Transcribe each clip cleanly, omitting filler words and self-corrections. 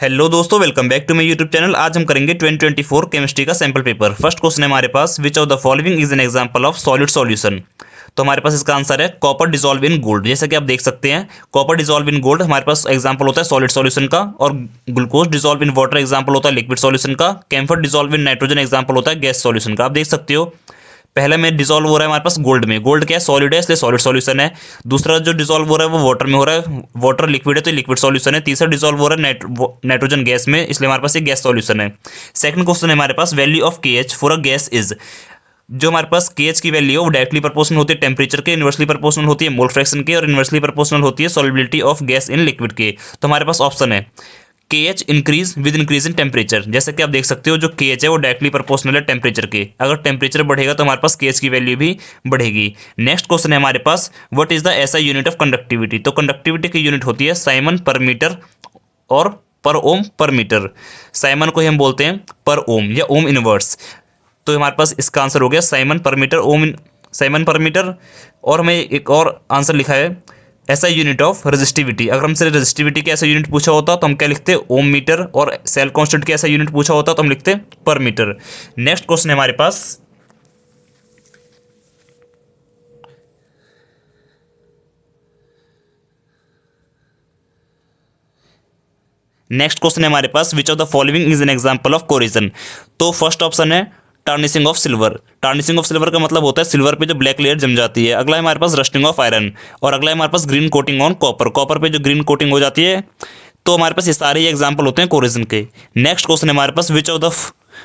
Hello दोस्तों, welcome back to my YouTube channel. आज हम करेंगे 2024 केमिस्ट्री का सैंपल पेपर। फर्स्ट क्वेश्चन है हमारे पास, which of the following is an example of solid solution. तो हमारे पास इसका आंसर है कॉपर डिसॉल्व इन गोल्ड। जैसा कि आप देख सकते हैं, कॉपर डिसॉल्व इन गोल्ड हमारे पास एग्जांपल होता है सॉलिड सॉल्यूशन का, और glucose dissolve in water example होता है लिक्विड सॉल्यूशन का। Camphor dissolve in nitrogen example होता है गैस सॉल्यूशन का। आप देख सकते हो पहला में डिसॉल्व हो रहा है हमारे पास गोल्ड में। गोल्ड क्या है? सॉलिड है, इसलिए सॉलिड सॉल्यूशन है। दूसरा जो डिसॉल्व हो रहा है वो वाटर में हो रहा है, वाटर लिक्विड है तो लिक्विड सॉल्यूशन है। तीसरा डिसॉल्व हो रहा है नाइट्रोजन गैस में, इसलिए हमारे पास ये गैस सॉल्यूशन है। सेकंड क्वेश्चन है हमारे पास, value of KH for a gas is. जो हमारे पास KH की वैल्यू है वो डायरेक्टली प्रोपोर्शनल होती है टेम्परेचर के, इनवर्सली प्रोपोर्शनल होती है मोल फ्रैक्शन के, और इनवर्सली प्रोपोर्शनल होती है solubility of gas in liquid के। तो हमारे पास ऑप्शन है KH increase with increase in temperature. जैसे कि आप देख सकते हो जो KH है वो डायरेक्टली प्रोपोर्शनल है टेम्परेचर के। अगर टेम्परेचर बढ़ेगा तो हमारे पास KH की वैल्यू भी बढ़ेगी। नेक्स्ट क्वेश्चन है हमारे पास, व्हाट इज द ऐसा यूनिट ऑफ कंडक्टिविटी। तो कंडक्टिविटी की यूनिट होती है साइमन पर मीटर और पर ओम पर मीटर। साइमन को ही हम बोलते हैं पर ओम या ओम इनवर्स। तो हमारे पास इसका आंसर हो गया साइमन पर मीटर, साइमन पर मीटर। और हमें एक और आंसर लिखा है ऐसा यूनिट ऑफ रेजिस्टिविटी। अगर हमसे रेजिस्टिविटी का ऐसा यूनिट पूछा होता तो हम क्या लिखते? ओम मीटर। और सेल कांस्टेंट का ऐसा यूनिट पूछा होता तो हम लिखते पर मीटर। नेक्स्ट क्वेश्चन है हमारे पास, which of the following is an example of corrosion. तो फर्स्ट ऑप्शन है tarnishing of silver. Tarnishing of silver का मतलब होता है सिल्वर पे जो ब्लैक लेयर जम जाती है। अगला है हमारे पास रस्टिंग ऑफ आयरन, और अगला है हमारे पास green coating on copper. Copper पे जो ग्रीन कोटिंग हो जाती है। तो हमारे पास ये सारे ही एग्जाम्पल होते हैं कोरिजन के। नेक्स्ट क्वेश्चन है हमारे पास, which of the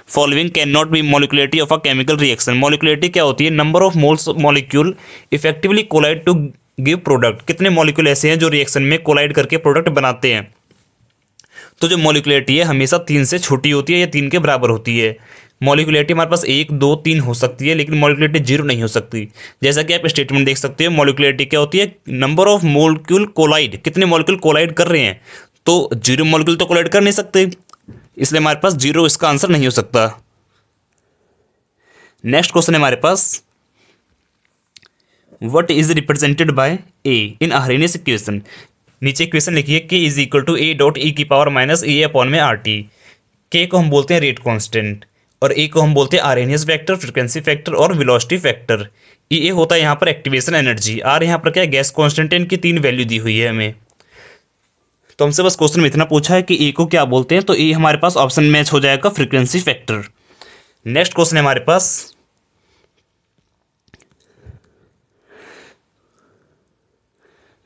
following can not be molecularity of a chemical reaction. Molecularity क्या होती है? Number of moles molecule effectively collide to give product. कितने मॉलिक्यूल ऐसे हैं जो रिएक्शन में कोलाइड करके प्रोडक्ट बनाते हैं। तो जो मॉलिकुलरिटी है हमेशा 3 से छोटी होती है या 3 के बराबर होती है। मॉलिकुलरिटी हमारे पास 1, 2, 3 हो सकती है, लेकिन मॉलिकुलरिटी 0 नहीं हो सकती। जैसा कि आप स्टेटमेंट देख सकते हो, मॉलिकुलरिटी क्या होती है? नंबर ऑफ मॉलिक्यूल कोलाइड, कितने मॉलिक्यूल कोलाइड कर रहे हैं। तो 0 मॉलिक्यूल तो कोलाइड कर नहीं सकते, इसलिए हमारे पास 0 इसका आंसर नहीं हो सकता। नेक्स्ट क्वेश्चन है हमारे पास, what is represented by A in Arrhenius equation. नीचे इक्वेशन लिखिए k is equal to A dot e की पावर माइनस ए अपॉन में RT। के को हम बोलते हैं रेट कांस्टेंट, और ए को हम बोलते हैं आरएनएस फैक्टर, फ्रीक्वेंसी फैक्टर और वेलोसिटी फैक्टर। ए होता है यहाँ पर एक्टिवेशन एनर्जी, आर यहाँ पर क्या है? Gas constant. इनकी 3 वैल्यू दी हुई है हमें। तो हमसे बस क्वेश्चन में इतना पूछा है कि ए को क्या बोलते हैं, तो ए हमारे पास ऑप्शन मैच हो जाएगा फ्रीक्वेंसी फैक्टर। नेक्स्ट क्वेश्चन है हमारे पास,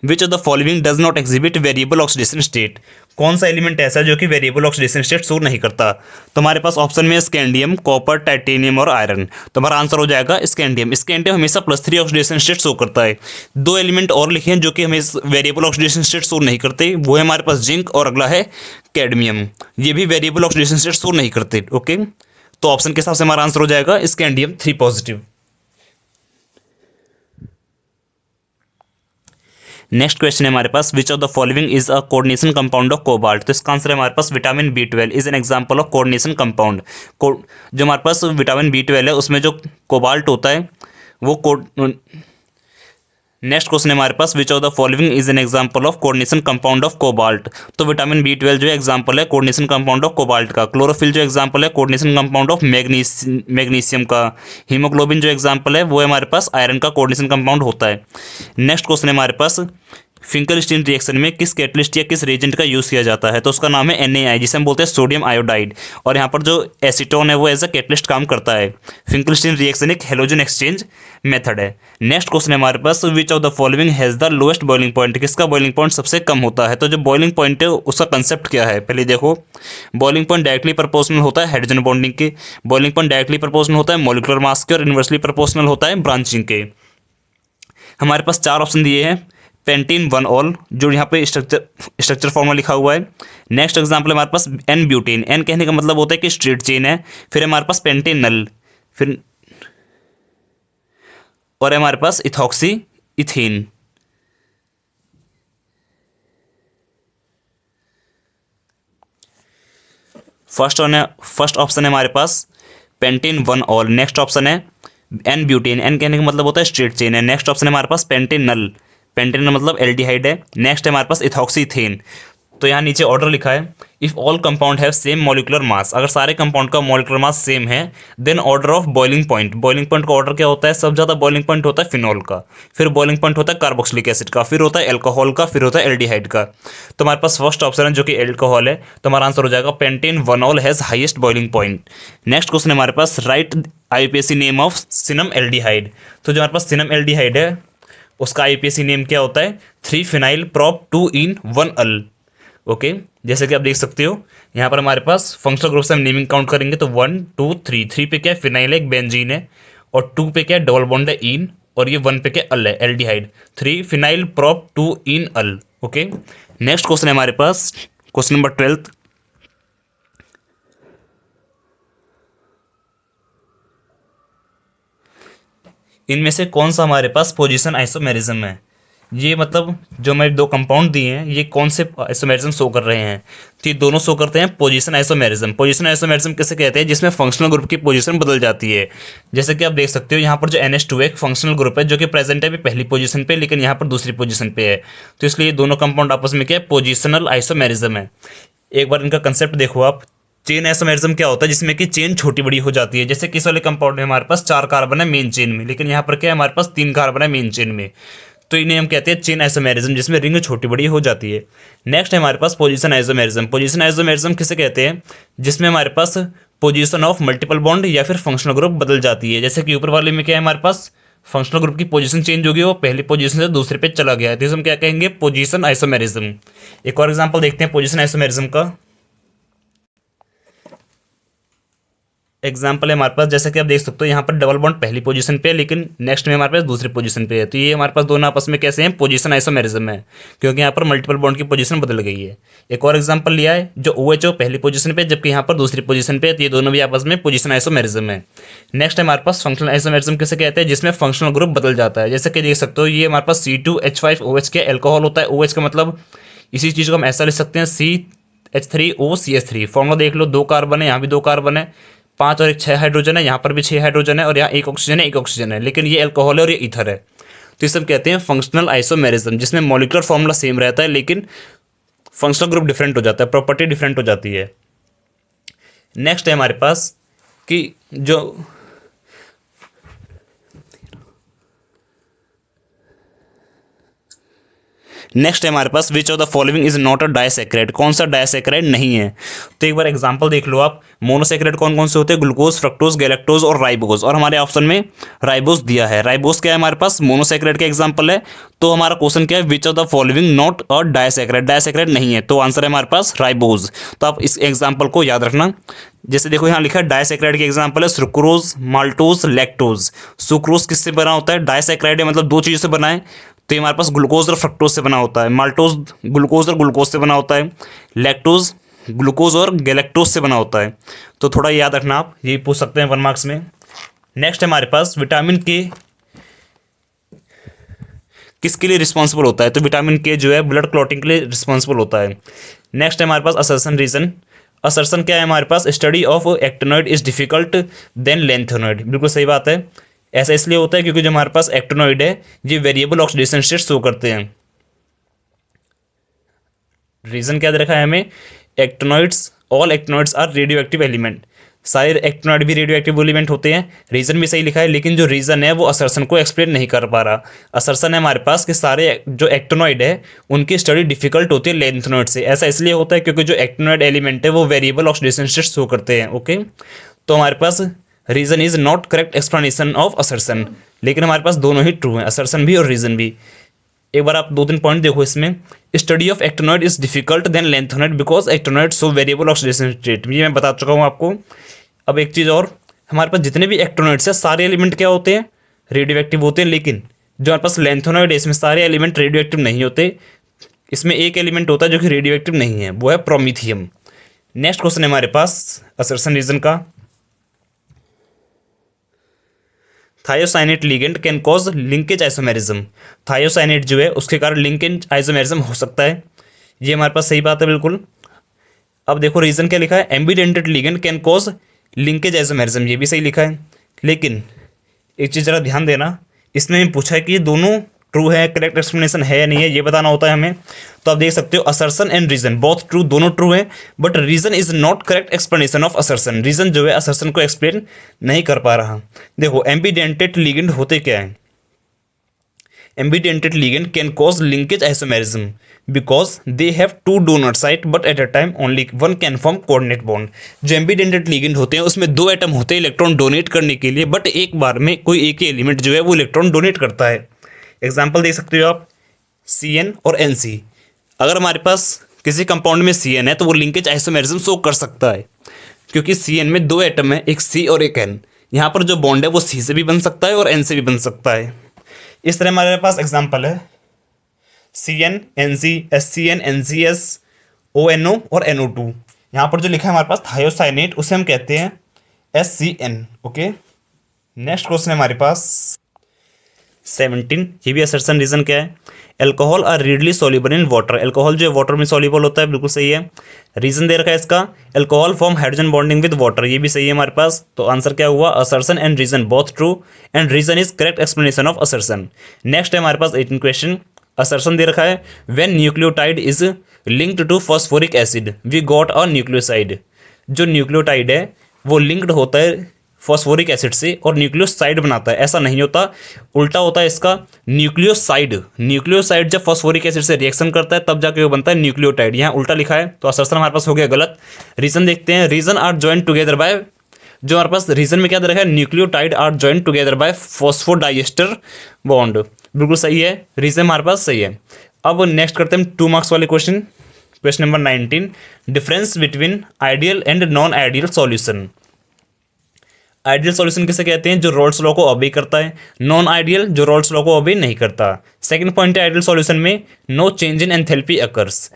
which of the following does not exhibit variable oxidation state. कौन सा एलिमेंट ऐसा है जो कि वेरिएबल ऑक्सीडेशन स्टेट शो नहीं करता। तो हमारे पास ऑप्शन में स्कैंडियम, कॉपर, टाइटेनियम और आयरन। तो हमारा आंसर हो जाएगा स्कैंडियम। स्कैंडियम हमेशा +3 ऑक्सीडेशन स्टेट शो करता है। 2 एलिमेंट और लिखे हैं जो कि हमें वेरिएबल ऑक्सीडेशन स्टेट शो नहीं करते, वो है हमारे पास जिंक और अगला है कैडमियम। ये भी वेरिएबल ऑक्सीडेशन स्टेट शो नहीं करते। ओके, तो ऑप्शन के हिसाब से हमारा आंसर हो जाएगा स्कैंडियम 3 पॉजिटिव। नेक्स्ट क्वेश्चन है हमारे पास, which of the following is a coordination compound of cobalt. तो इसका आंसर है हमारे पास vitamin B12 is an example of coordination compound. जो हमारे पास विटामिन B12 है उसमें जो कोबाल्ट होता है वो नेक्स्ट क्वेश्चन है हमारे पास, which of the following is an example of coordination compound of cobalt. तो विटामिन B12 जो एग्जांपल है कोऑर्डिनेशन कंपाउंड ऑफ कोबाल्ट का। क्लोरोफिल जो एग्जांपल है कोऑर्डिनेशन कंपाउंड ऑफ मैग्नीशियम का। हीमोग्लोबिन जो एग्जांपल है वो है हमारे पास आयरन का कोऑर्डिनेशन कंपाउंड होता है। नेक्स्ट क्वेश्चन है हमारे पास, फिंकलस्टीन रिएक्शन में किस कैटलिस्ट या किस रेजेंट का यूज़ किया जाता है। तो उसका नाम है NaI, जिसे हम बोलते हैं सोडियम आयोडाइड। और यहाँ पर जो एसीटोन है वो एज अ कैटलिस्ट काम करता है। फिंकलस्टीन रिएक्शन एक हेलोजन एक्सचेंज मेथड है। नेक्स्ट क्वेश्चन है हमारे पास, which of the following has the lowest boiling point. किसका बॉइलिंग पॉइंट सबसे कम होता है। तो जो बॉइलिंग पॉइंट है उसका कंसेप्ट क्या है, पहले देखो। बॉइलिंग पॉइंट डायरेक्टली प्रोपोर्शनल होता है हाइड्रोजन बॉन्डिंग के। बॉइलिंग पॉइंट डायरेक्टली प्रोपोर्शनल होता है मॉलिक्यूलर मास के, और इनवर्सली प्रोपोर्शनल होता है ब्रांचिंग के। हमारे पास 4 ऑप्शन दिए हैं। पेंटीन 1 ऑल, जो यहाँ पे स्ट्रक्चर फॉर्मूला लिखा हुआ है। नेक्स्ट एग्जांपल हमारे पास N ब्यूटेन। N कहने का मतलब होता है कि स्ट्रेट चेन है। फिर हमारे पास पेंटेनल, फिर और हमारे पास इथॉक्सी इथेन। फर्स्ट ऑप्शन है हमारे पास पेंटेन 1 ऑल। नेक्स्ट ऑप्शन है N ब्यूटेन। N कहने का मतलब होता है स्ट्रेट चेन है। नेक्स्ट ऑप्शन है हमारे पास पेंटेनल। पेंटेनल मतलब एल्डिहाइड है। नेक्स्ट है हमारे पास इथॉक्सी इथेन। तो यहाँ नीचे ऑर्डर लिखा है, if all compound have same molecular mass, अगर सारे कंपाउंड का मॉलिकुलर मास सेम है, then order of boiling point, boiling point का ऑर्डर क्या होता है, सबसे ज़्यादा बॉइलिंग पॉइंट होता है फिनॉल का, फिर बॉइलिंग पॉइंट होता है कार्बोक्सिलिक एसिड का, फिर होता है एल्कोहल का, फिर होता है एल्डिहाइड का। तो हमारे पास फर्स्ट ऑप्शन है जो कि एल्कोहल है, तो हमारा आंसर हो जाएगा pentanol has highest boiling point. Next question है हमारे पास, write IUPAC name of cinnamaldehyde. तो जो हमारे पास सिनम एल्डिहाइड है उसका आईयूपीएसी नेम क्या होता है, 3 फिनाइल प्रोप 2 इन 1 अल। ओके, जैसे कि आप देख सकते हो यहाँ पर हमारे पास फंक्शनल ग्रुप से हम नेमिंग काउंट करेंगे तो 1 2 3, 3 पे क्या है फिनाइल है, एक बेंजीन है, और 2 पे क्या है डबल बॉन्ड है इन, और ये 1 पे क्या अल है एल्डिहाइड, 3 फिनाइल प्रोप 2 इन अल। ओके, नेक्स्ट क्वेश्चन है हमारे पास क्वेश्चन नंबर 12। इनमें से कौन सा हमारे पास पोजीशन आइसोमेरिज्म है, ये मतलब जो हमारे दो कंपाउंड दिए हैं ये कौन से आइसोमेरिज्म शो कर रहे हैं, तो ये दोनों शो करते हैं पोजीशन आइसोमेरिज्म। पोजीशन आइसोमेरिज्म किसे कहते हैं, जिसमें फंक्शनल ग्रुप की पोजीशन बदल जाती है। जैसे कि आप देख सकते हो यहाँ पर जो NH2 एक फंक्शनल ग्रुप है जो कि प्रेजेंट है भी पहली पोजीशन पे, लेकिन यहाँ पर दूसरी पोजीशन पे है, तो इसलिए ये दोनों कंपाउंड आपस में क्या है, पोजिशनल आइसोमेरिज्म है। एक बार इनका कंसेप्ट देखो आप, चेन आइसोमेरिज्म क्या होता है, जिसमें कि चेन छोटी बड़ी हो जाती है। जैसे किस वाले कंपाउंड में हमारे पास 4 कार्बन है मेन चेन में, लेकिन यहाँ पर क्या है हमारे पास 3 कार्बन है मेन चेन में, तो इन्हें हम कहते हैं चेन आइसोमेरिज्म, जिसमें रिंग छोटी बड़ी हो जाती है। नेक्स्ट है हमारे पास पोजीशन आइसोमेरिज्म। पोजीशन आइसोमेरिज्म किसे कहते हैं, जिसमें हमारे पास पोजीशन ऑफ मल्टीपल बॉन्ड या फिर फंक्शनल ग्रुप बदल जाती है। जैसे कि ऊपर वाले में क्या है हमारे पास फंक्शनल ग्रुप की पोजीशन चेंज होगी, वो पहली पोजीशन से दूसरे पे चला गया है, तो इसे हम क्या कहेंगे, पोजीशन आइसोमेरिज्म। एक और एग्जाम्पल देखते हैं पोजीशन आइसोमेरिज्म का। एग्जाम्पल है हमारे पास, जैसे कि आप देख सकते हो यहाँ पर डबल बॉन्ड पहली पोजीशन पे है, लेकिन नेक्स्ट में हमारे पास दूसरी पोजीशन पे है, तो ये हमारे पास दोनों आपस में कैसे हैं, पोजीशन आइसोमेरिज्म है, क्योंकि यहाँ पर मल्टीपल बॉन्ड की पोजीशन बदल गई है। एक और एग्जाम्पल लिया है, जो OHO पहली पोजीशन पे जबकि यहाँ पर दूसरी पोजीशन पे है, तो ये दोनों भी आपस में पोजीशन आइसोमेरिज्म है। नेक्स्ट हमारे पास फंक्शनल आइसोमेरिज्म किसे कहते हैं, जिसमें फंक्शनल ग्रुप बदल जाता है। जैसे कि देख सकते हो ये हमारे पास C2H5OH के एल्कोहल होता है, OH का मतलब इसी चीज़ को हम ऐसा लिख सकते हैं CH3OCH3। फॉर्मूला देख लो, 2 कार्बन है, यहाँ भी 2 कार्बन है, 5 और 1 6 हाइड्रोजन है, यहाँ पर भी 6 हाइड्रोजन है, और यहाँ 1 ऑक्सीजन है 1 ऑक्सीजन है, लेकिन ये अल्कोहल है और ये ईथर है, तो इसे हम कहते हैं फंक्शनल आइसोमेरिज्म, जिसमें मॉलिक्यूलर फॉर्मूला सेम रहता है लेकिन फंक्शनल ग्रुप डिफरेंट हो जाता है, प्रॉपर्टी डिफरेंट हो जाती है। नेक्स्ट है हमारे पास कि जो नेक्स्ट है हमारे पास which of the following is not a disaccharide, कौन सा डाइसैकेराइड नहीं है। तो एक बार एग्जांपल देख लो आप, मोनोसैकेराइड कौन कौन से होते हैं, ग्लूकोज, फ्रक्टोज, गैलेक्टोज और राइबोज, और हमारे ऑप्शन में राइबोज दिया है। राइबोज क्या है हमारे पास, मोनोसैकेराइड का एग्जांपल है, तो हमारा क्वेश्चन क्या है, विच of the following not a disaccharide, disaccharide नहीं है, तो आंसर है हमारे पास राइबोज। तो आप इस एग्जाम्पल को याद रखना। जैसे देखो यहाँ लिखा है डाइसैकेराइड के एग्जांपल है सुक्रोज, माल्टोज, लैक्टोज। सुक्रोज किससे बना होता है, डाइसैकेराइड है, मतलब 2 चीज़ों से बना है, तो ये हमारे पास ग्लूकोज और फ्रक्टोज से बना होता है। माल्टोज ग्लूकोज और ग्लूकोज से बना होता है, लैक्टोज ग्लूकोज और गैलेक्टोज से बना होता है, तो थोड़ा याद रखना, आप ये पूछ सकते हैं 1 मार्क्स में। नेक्स्ट है हमारे पास विटामिन के किसके लिए रिस्पॉन्सिबल होता है, तो विटामिन के जो है ब्लड क्लॉटिंग के लिए रिस्पॉन्सिबल होता है। नेक्स्ट है हमारे पास असर्शन रीजन। असर्शन क्या है हमारे पास, study of actinoid is difficult than lanthanoid, बिल्कुल सही बात है। ऐसा इसलिए होता है क्योंकि जो हमारे पास एक्टिनॉइड है ये वेरिएबल ऑक्सीडेशन स्टेट शो करते हैं। रीजन क्या दे रखा है हमें, actinoids, all actinoids are radioactive element, सारे एक्टिनॉइड भी रेडियो एक्टिव एलिमेंट होते हैं। रीजन भी सही लिखा है, लेकिन जो रीजन है वो असर्शन को एक्सप्लेन नहीं कर पा रहा। असर्शन है हमारे पास कि सारे जो एक्टिनॉइड है उनकी स्टडी डिफिकल्ट होती है लेंथेनॉइड से। ऐसा इसलिए होता है क्योंकि जो एक्टिनॉइड एलिमेंट है वो वेरिएबल ऑक्सीडेशन स्टेट शो करते हैं। ओके, तो हमारे पास reason is not correct explanation of assertion, लेकिन हमारे पास दोनों ही ट्रू हैं, असर्शन भी और रीजन भी। एक बार आप 2-3 पॉइंट देखो इसमें, study of actinoid is difficult than lanthanoid because actinoid show variable oxidation state, ये मैं बता चुका हूँ आपको। अब एक चीज़ और, हमारे पास जितने भी एक्टिनॉइड्स हैं सारे एलिमेंट क्या होते हैं, रेडियो एक्टिव होते हैं, लेकिन जो हमारे पास लेंथेनॉइड है इसमें सारे एलिमेंट रेडियो एक्टिव नहीं होते। इसमें एक एलिमेंट होता है जो कि रेडियो एक्टिव नहीं है, वो है प्रोमीथियम। नेक्स्ट क्वेश्चन है हमारे पास असर्शन रीजन का, thiocyanate ligand can cause linkage isomerism. Thiocyanate जो है उसके कारण लिंकेज आइसोमेरिज्म हो सकता है, ये हमारे पास सही बात है बिल्कुल। अब देखो रीजन क्या लिखा है, ambidentate ligand can cause linkage isomerism, ये भी सही लिखा है, लेकिन एक चीज़ ज़रा ध्यान देना, इसमें पूछा है कि ये दोनों ट्रू है, करेक्ट एक्सप्लेनेशन है या नहीं है, ये बताना होता है हमें। तो आप देख सकते हो assertion and reason both true, दोनों ट्रू है, but reason is not correct explanation of assertion. Reason जो है असर्शन को एक्सप्लेन नहीं कर पा रहा। देखो एम्बीडेंटेड लिगेंड होते क्या है? Ambidentated ligand can cause linkage isomerism because they have two donor site but at a time only one can form coordinate bond। जो एम्बीडेंटेड लिगेंड होते हैं उसमें दो एटम होते हैं इलेक्ट्रॉन डोनेट करने के लिए, बट एक बार में कोई एक ही एलिमेंट जो है वो इलेक्ट्रॉन डोनेट करता है। एग्जाम्पल देख सकते हो आप Cn और Nc। अगर हमारे पास किसी कंपाउंड में Cn है तो वो लिंकेज आइसोमेरिज्म शो कर सकता है, क्योंकि Cn में दो एटम है, एक C और एक N। यहाँ पर जो बॉन्ड है वो C से भी बन सकता है और N से भी बन सकता है। इस तरह हमारे पास एग्जाम्पल है Cn Nc SCn NCS ONO और NO2। यहाँ पर जो लिखा है हमारे पास थायोसाइनेट, उसे हम कहते हैं SCN। ओके, नेक्स्ट क्वेश्चन है हमारे पास 17। ये भी असर्शन रीजन क्या है? Alcohol are readily soluble in water. Alcohol जो है वाटर में सॉल्युबल होता है, बिल्कुल सही है। रीजन दे रखा है इसका alcohol form hydrogen bonding with water, ये भी सही है हमारे पास। तो आंसर क्या हुआ? Assertion and reason both true and reason is correct explanation of assertion. Next है हमारे पास 18 क्वेश्चन। असर्शन दे रखा है when nucleotide is linked to phosphoric acid we got a nucleoside. जो न्यूक्लियोटाइड है वो लिंक्ड होता है फॉस्फोरिक एसिड से और न्यूक्लियोसाइड बनाता है, ऐसा नहीं होता, उल्टा होता है इसका। न्यूक्लियोसाइड जब फॉस्फोरिक एसिड से रिएक्शन करता है तब जाके वो बनता है न्यूक्लियोटाइड। यहाँ उल्टा लिखा है, तो असर्शन हमारे पास हो गया गलत। रीजन देखते हैं, reason are joint together by, जो हमारे पास रीजन में क्या दे रखा है? Nucleotide are joint together by phosphodiester bond, बिल्कुल सही है, रीजन हमारे पास सही है। अब नेक्स्ट करते हैं 2 मार्क्स वाले question. Question number 19, difference between ideal and non ideal solution. Ideal solution किसे कहते हैं? जो रोल्स लॉ को ऑबे करता है। नॉन आइडियल जो रोल्स लॉ को ऑबे नहीं करता। सेकंड पॉइंट है आइडियल सॉल्यूशन में no change in enthalpy occurs,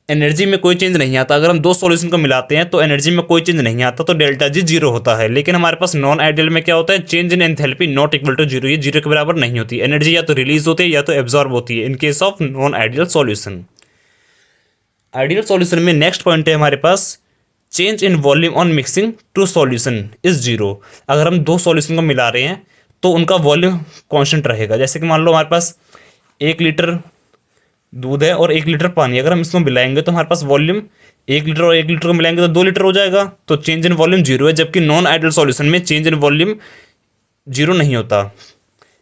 energy में कोई चेंज नहीं आता। अगर हम दो सॉल्यूशन को मिलाते हैं तो एनर्जी में कोई चेंज नहीं आता, तो डेल्टा जी 0 होता है। लेकिन हमारे पास नॉन आइडियल में क्या होता है? Change in enthalpy not equal to 0, ये 0 के बराबर नहीं होती। एनर्जी या तो रिलीज होती है या तो एब्जॉर्ब होती है in case of non ideal solution. Ideal solution में नेक्स्ट पॉइंट है हमारे पास change in volume on mixing to solution is 0। अगर हम दो सॉल्यूशन को मिला रहे हैं तो उनका वॉल्यूम कांस्टेंट रहेगा। जैसे कि मान लो हमारे पास 1 लीटर दूध है और 1 लीटर पानी, अगर हम इसको मिलाएंगे तो हमारे पास वॉल्यूम 1 लीटर और 1 लीटर को मिलाएंगे तो 2 लीटर हो जाएगा, तो चेंज इन वॉल्यूम 0 है। जबकि नॉन आइडियल सॉल्यूशन में चेंज इन वॉल्यूम 0 नहीं होता।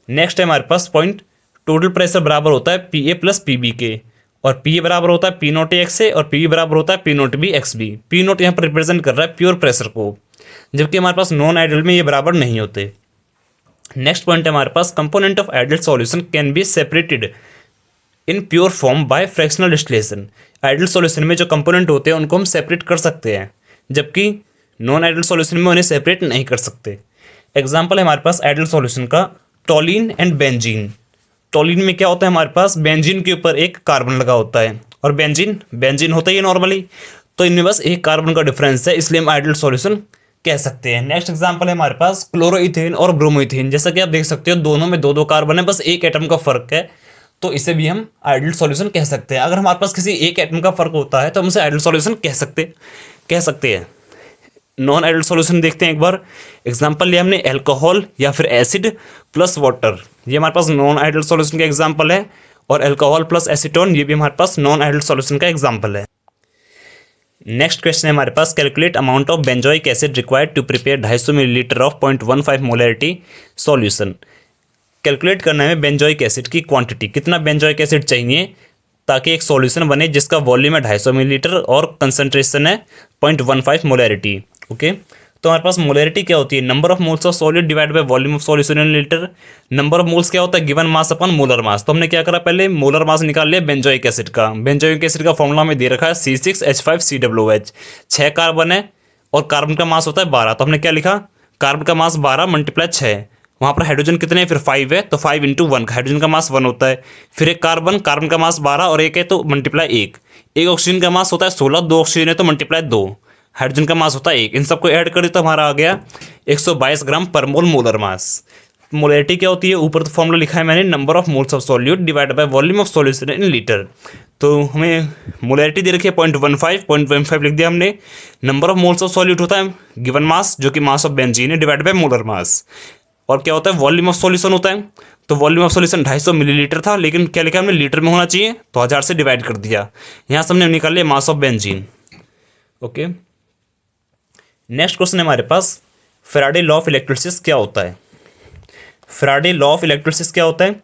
नेक्स्ट है हमारे पास पॉइंट, टोटल प्रेशर बराबर होता है PA प्लस PB के, और P बराबर होता है P नोट एक्स से और P बराबर होता है P naught B X B. P naught यहाँ पर रिप्रेजेंट कर रहा है प्योर प्रेशर को, जबकि हमारे पास नॉन आइडियल में ये बराबर नहीं होते। नेक्स्ट पॉइंट है हमारे पास component of ideal solution can be separated in pure form by fractional distillation. Ideal solution में जो कंपोनेंट होते हैं उनको हम सेपरेट कर सकते हैं, जबकि नॉन आइडियल सॉल्यूशन में उन्हें सेपरेट नहीं कर सकते। एग्जाम्पल है हमारे पास आइडियल सॉल्यूशन का टोलिन एंड बेंजीन। टोलिन में क्या होता है? हमारे पास बेंजीन के ऊपर एक कार्बन लगा होता है और बेंजीन होता ही है नॉर्मली, तो इनमें बस एक कार्बन का डिफरेंस है, इसलिए हम आइडियल सॉल्यूशन कह सकते हैं। नेक्स्ट एग्जांपल है हमारे पास क्लोरोइथेन और ब्रोमोइथेन। जैसा कि आप देख सकते हो दोनों में दो कार्बन है, बस एक एटम का फर्क है, तो इसे भी हम आइडियल सॉल्यूशन कह सकते हैं। अगर हमारे पास किसी एक एटम का फर्क होता है तो हम उसे आइडियल सॉल्यूशन कह सकते हैं। नॉन आइडियल सॉल्यूशन देखते हैं एक बार। एग्जांपल लिया हमने एल्कोहल या फिर एसिड प्लस वाटर, ये हमारे पास नॉन आइडियल सॉल्यूशन का एग्जांपल है, और एल्कोहल प्लस एसीटोन ये भी हमारे पास नॉन आइडियल सॉल्यूशन का एग्जांपल है। नेक्स्ट क्वेश्चन है हमारे पास calculate amount of benzoic acid required to prepare 250 millilitre of 0.15 molarity solution. Calculate करना है बेंजोइक एसिड की क्वांटिटी, कितना बेंजोइक एसिड चाहिए ताकि एक सॉल्यूशन बने जिसका वॉल्यूम है 250 मिलीलीटर और कंसंट्रेशन है 0.15 मोलैरिटी। ओके, तो हमारे पास मोलैरिटी क्या होती है? Number of moles of solid divide by volume of solution in litre. Number of moles क्या होता है? गिवन मास अपन मोलर मास। तो हमने क्या करा, पहले मोलर मास निकाल लिया बेंजोइक एसिड का। बेंजोइक एसिड का फॉर्मूला हमें दे रखा है C6H5COOH। 6 कार्बन है और कार्बन का मास होता है 12, तो हमने क्या लिखा? कार्बन का मास 12 मल्टीप्लाई 6, वहाँ पर हाइड्रोजन कितने हैं? फिर 5 है, तो 5 × 1, हाइड्रोजन का मास 1 होता है। फिर एक कार्बन का मास 12 और 1 है तो मल्टीप्लाई 1। एक ऑक्सीजन का मास होता है 16, 2 ऑक्सीजन है तो मल्टीप्लाई 2, हाइड्रोजन का मास होता है 1। इन सबको ऐड कर दे तो हमारा आ गया 122 ग्राम पर मोल मोलर मास। मोलैरिटी क्या होती है? ऊपर तो फॉर्मूला लिखा है मैंने, number of moles of solute divide by volume of solution in litre. तो हमें मोलैरिटी दे रखी है 0.15 लिख दिया हमने। Number of moles of solute होता है गिवन मास, जो कि मास ऑफ बेंजीन है, डिवाइड बाय मोलर मास। और क्या होता है? वॉल्यूम ऑफ सॉल्यूशन होता है, तो वॉल्यूम ऑफ सॉल्यूशन 250 मिलीलीटर था, लेकिन क्या लिखा हमने लीटर में होना चाहिए, तो 1000 से डिवाइड कर दिया। यहाँ से हमने निकाल लिया mass of benzene. Okay, next question है हमारे पास, फैराडे लॉ ऑफ इलेक्ट्रोलिसिस क्या होता है। फैराडे लॉ ऑफ इलेक्ट्रोलिसिस क्या होता है?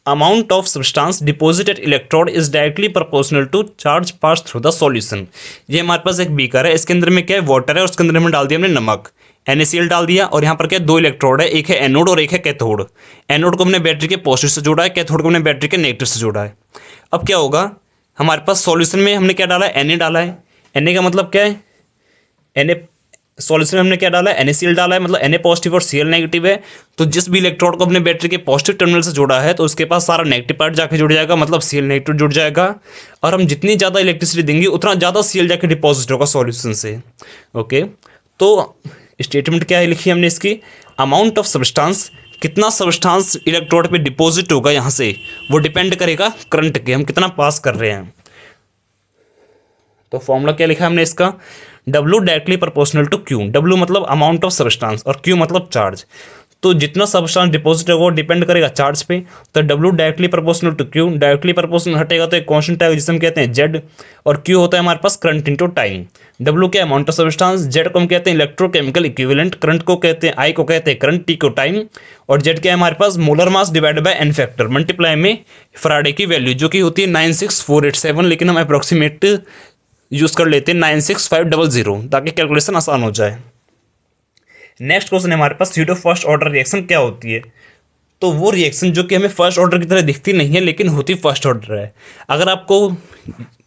Amount of substance deposited electrode is directly proportional to charge pass through the solution. ये हमारे पास एक बीकर है, इसके अंदर में क्या है, वाटर है, और उसके अंदर हमने डाल दिया हमने नमक, NaCl डाल दिया, और यहाँ पर क्या है, 2 इलेक्ट्रोड है, एक है एनोड और एक है कैथोड। एनोड को हमने बैटरी के पॉजिटिव से जोड़ा है, कैथोड को हमने बैटरी के नेगेटिव से जोड़ा है। अब क्या होगा, हमारे पास सॉल्यूशन में हमने क्या डाला है, Na डाला है। Na का मतलब क्या है, Na सॉल्यूशन में हमने क्या डाला है, NaCl डाला है, मतलब Na पॉजिटिव और Cl नेगेटिव है। तो जिस भी इलेक्ट्रोड को अपने बैटरी के पॉजिटिव टर्मिनल से जोड़ा है, तो उसके पास सारा नेगेटिव पार्ट जाके जुड़ जाएगा, मतलब Cl नेगेटिव जुड़ जाएगा, और हम जितनी ज़्यादा इलेक्ट्रिसिटी देंगे उतना ज़्यादा Cl जाके डिपॉजिट होगा सॉल्यूशन से। ओके, तो स्टेटमेंट क्या है लिखी हमने इसकी, अमाउंट ऑफ सब्सटेंस, कितना सब्सटेंस इलेक्ट्रोड पे डिपॉजिट होगा यहाँ से, वो डिपेंड करेगा करंट के, हम कितना पास कर रहे हैं। तो फॉर्मूला क्या लिखा है हमने इसका, W directly proportional to Q। W मतलब अमाउंट ऑफ सब्सटेंस और Q मतलब चार्ज। तो जितना सब्सटेंस डिपॉजिट होगा वो डिपेंड करेगा चार्ज पे। तो W directly proportional to Q, directly proportional हटेगा तो एक कांस्टेंट आएगा जिसे हम कहते हैं Z, और Q होता है हमारे पास करंट इनटू टाइम। W क्या अमाउंट ऑफ सब्सटेंस, Z को हम कहते हैं इलेक्ट्रोकेमिकल इक्विवेलेंट, करंट को कहते हैं I को कहते हैं करंट, T को टाइम, और Z क्या है हमारे पास molar mass divided by N factor multiply में फैराडे की वैल्यू जो कि होती है 96487, लेकिन हम अप्रोक्सीमेट यूज़ कर लेते हैं 96500 ताकि कैलकुलेशन आसान हो जाए। नेक्स्ट क्वेश्चन है हमारे पास, स्यूडो फर्स्ट ऑर्डर रिएक्शन क्या होती है। तो वो रिएक्शन जो कि हमें फर्स्ट ऑर्डर की तरह दिखती नहीं है लेकिन होती फर्स्ट ऑर्डर है। अगर आपको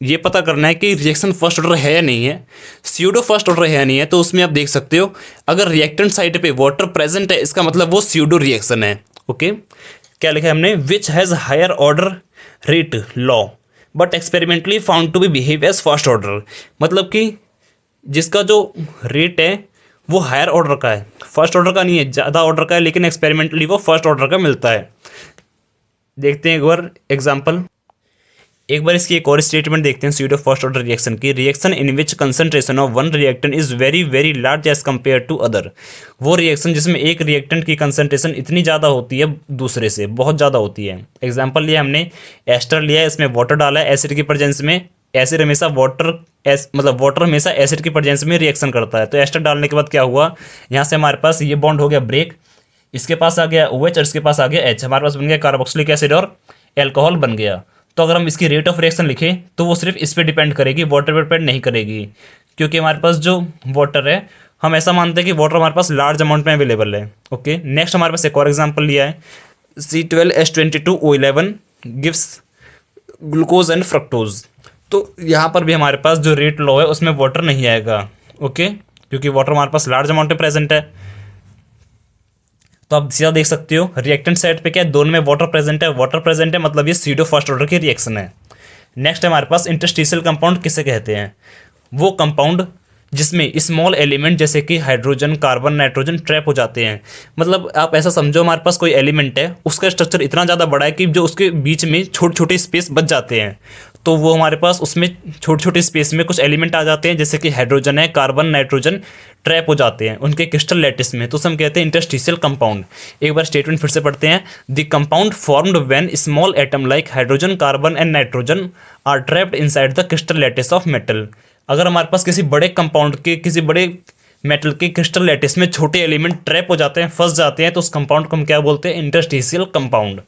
ये पता करना है कि रिएक्शन फर्स्ट ऑर्डर है या नहीं है, स्यूडो फर्स्ट ऑर्डर है या नहीं है, तो उसमें आप देख सकते हो अगर रिएक्टेंट साइड पे वाटर प्रेजेंट है इसका मतलब वो स्यूडो रिएक्शन है। ओके, क्या लिखा है हमने, which has higher order rate law but experimentally found to be behave as first order. मतलब कि जिसका जो रेट है वो हायर ऑर्डर का है, फर्स्ट ऑर्डर का नहीं है, ज़्यादा ऑर्डर का है, लेकिन एक्सपेरिमेंटली वो फर्स्ट ऑर्डर का मिलता है। देखते हैं एक बार एग्जांपल, एक बार इसकी एक और स्टेटमेंट देखते हैं स्यूडो फर्स्ट ऑर्डर रिएक्शन की, reaction in which concentration of one reactant is very very large as compare to other. वो रिएक्शन जिसमें एक रिएक्टेंट की कंसंट्रेशन इतनी ज़्यादा होती है दूसरे से, बहुत ज़्यादा होती है। एग्जाम्पल लिया हमने, एस्टर लिया है, इसमें वाटर डाला है एसिड की प्रेजेंस में, एसिड हमेशा मतलब वाटर हमेशा एसिड की प्रेजेंस में रिएक्शन करता है। तो एस्टर डालने के बाद क्या हुआ, यहाँ से हमारे पास ये बॉन्ड हो गया ब्रेक, इसके पास आ गया OH और इसके पास आ गया H, हमारे पास बन गया कार्बोक्सिलिक एसिड और एल्कोहल बन गया। तो अगर हम इसकी रेट ऑफ रिएक्शन लिखें तो वो सिर्फ इस पर डिपेंड करेगी, वाटर पर डिपेंड नहीं करेगी, क्योंकि हमारे पास जो वाटर है हम ऐसा मानते हैं कि वाटर हमारे पास लार्ज अमाउंट में अवेलेबल है। ओके, नेक्स्ट हमारे पास एक और एग्जांपल लिया है, C12H22O11 gives glucose and fructose. तो यहाँ पर भी हमारे पास जो रेट लॉ है उसमें वाटर नहीं आएगा। ओके, क्योंकि वाटर हमारे पास लार्ज अमाउंट में प्रेजेंट है। तो आप सीधा देख सकते हो रिएक्टेंट साइड पे क्या है, दोनों में वाटर प्रेजेंट है, वाटर प्रेजेंट है मतलब ये स्यूडो फर्स्ट ऑर्डर की रिएक्शन है। नेक्स्ट हमारे पास इंटरस्टिशियल कंपाउंड किसे कहते हैं, वो कंपाउंड जिसमें स्मॉल एलिमेंट जैसे कि हाइड्रोजन, कार्बन, नाइट्रोजन ट्रैप हो जाते हैं। मतलब आप ऐसा समझो हमारे पास कोई एलिमेंट है, उसका स्ट्रक्चर इतना ज़्यादा बड़ा है कि जो उसके बीच में छोटे छोटे स्पेस बच जाते हैं, तो वो हमारे पास उसमें छोटे छोटे स्पेस में कुछ एलिमेंट आ जाते हैं जैसे कि हाइड्रोजन है, कार्बन, नाइट्रोजन ट्रैप हो जाते हैं उनके क्रिस्टल लैटिस में, तो उसे हम कहते हैं इंटरस्टिशियल कंपाउंड। एक बार स्टेटमेंट फिर से पढ़ते हैं, the compound formed when small atom like hydrogen, carbon and nitrogen are trapped inside the crystal lattice of metal. अगर हमारे पास किसी बड़े कंपाउंड के, किसी बड़े मेटल के क्रिस्टल लैटिस में छोटे एलिमेंट ट्रैप हो जाते हैं, फंस जाते हैं, तो उस कंपाउंड को हम क्या बोलते हैं, इंटरस्टिशियल कंपाउंड।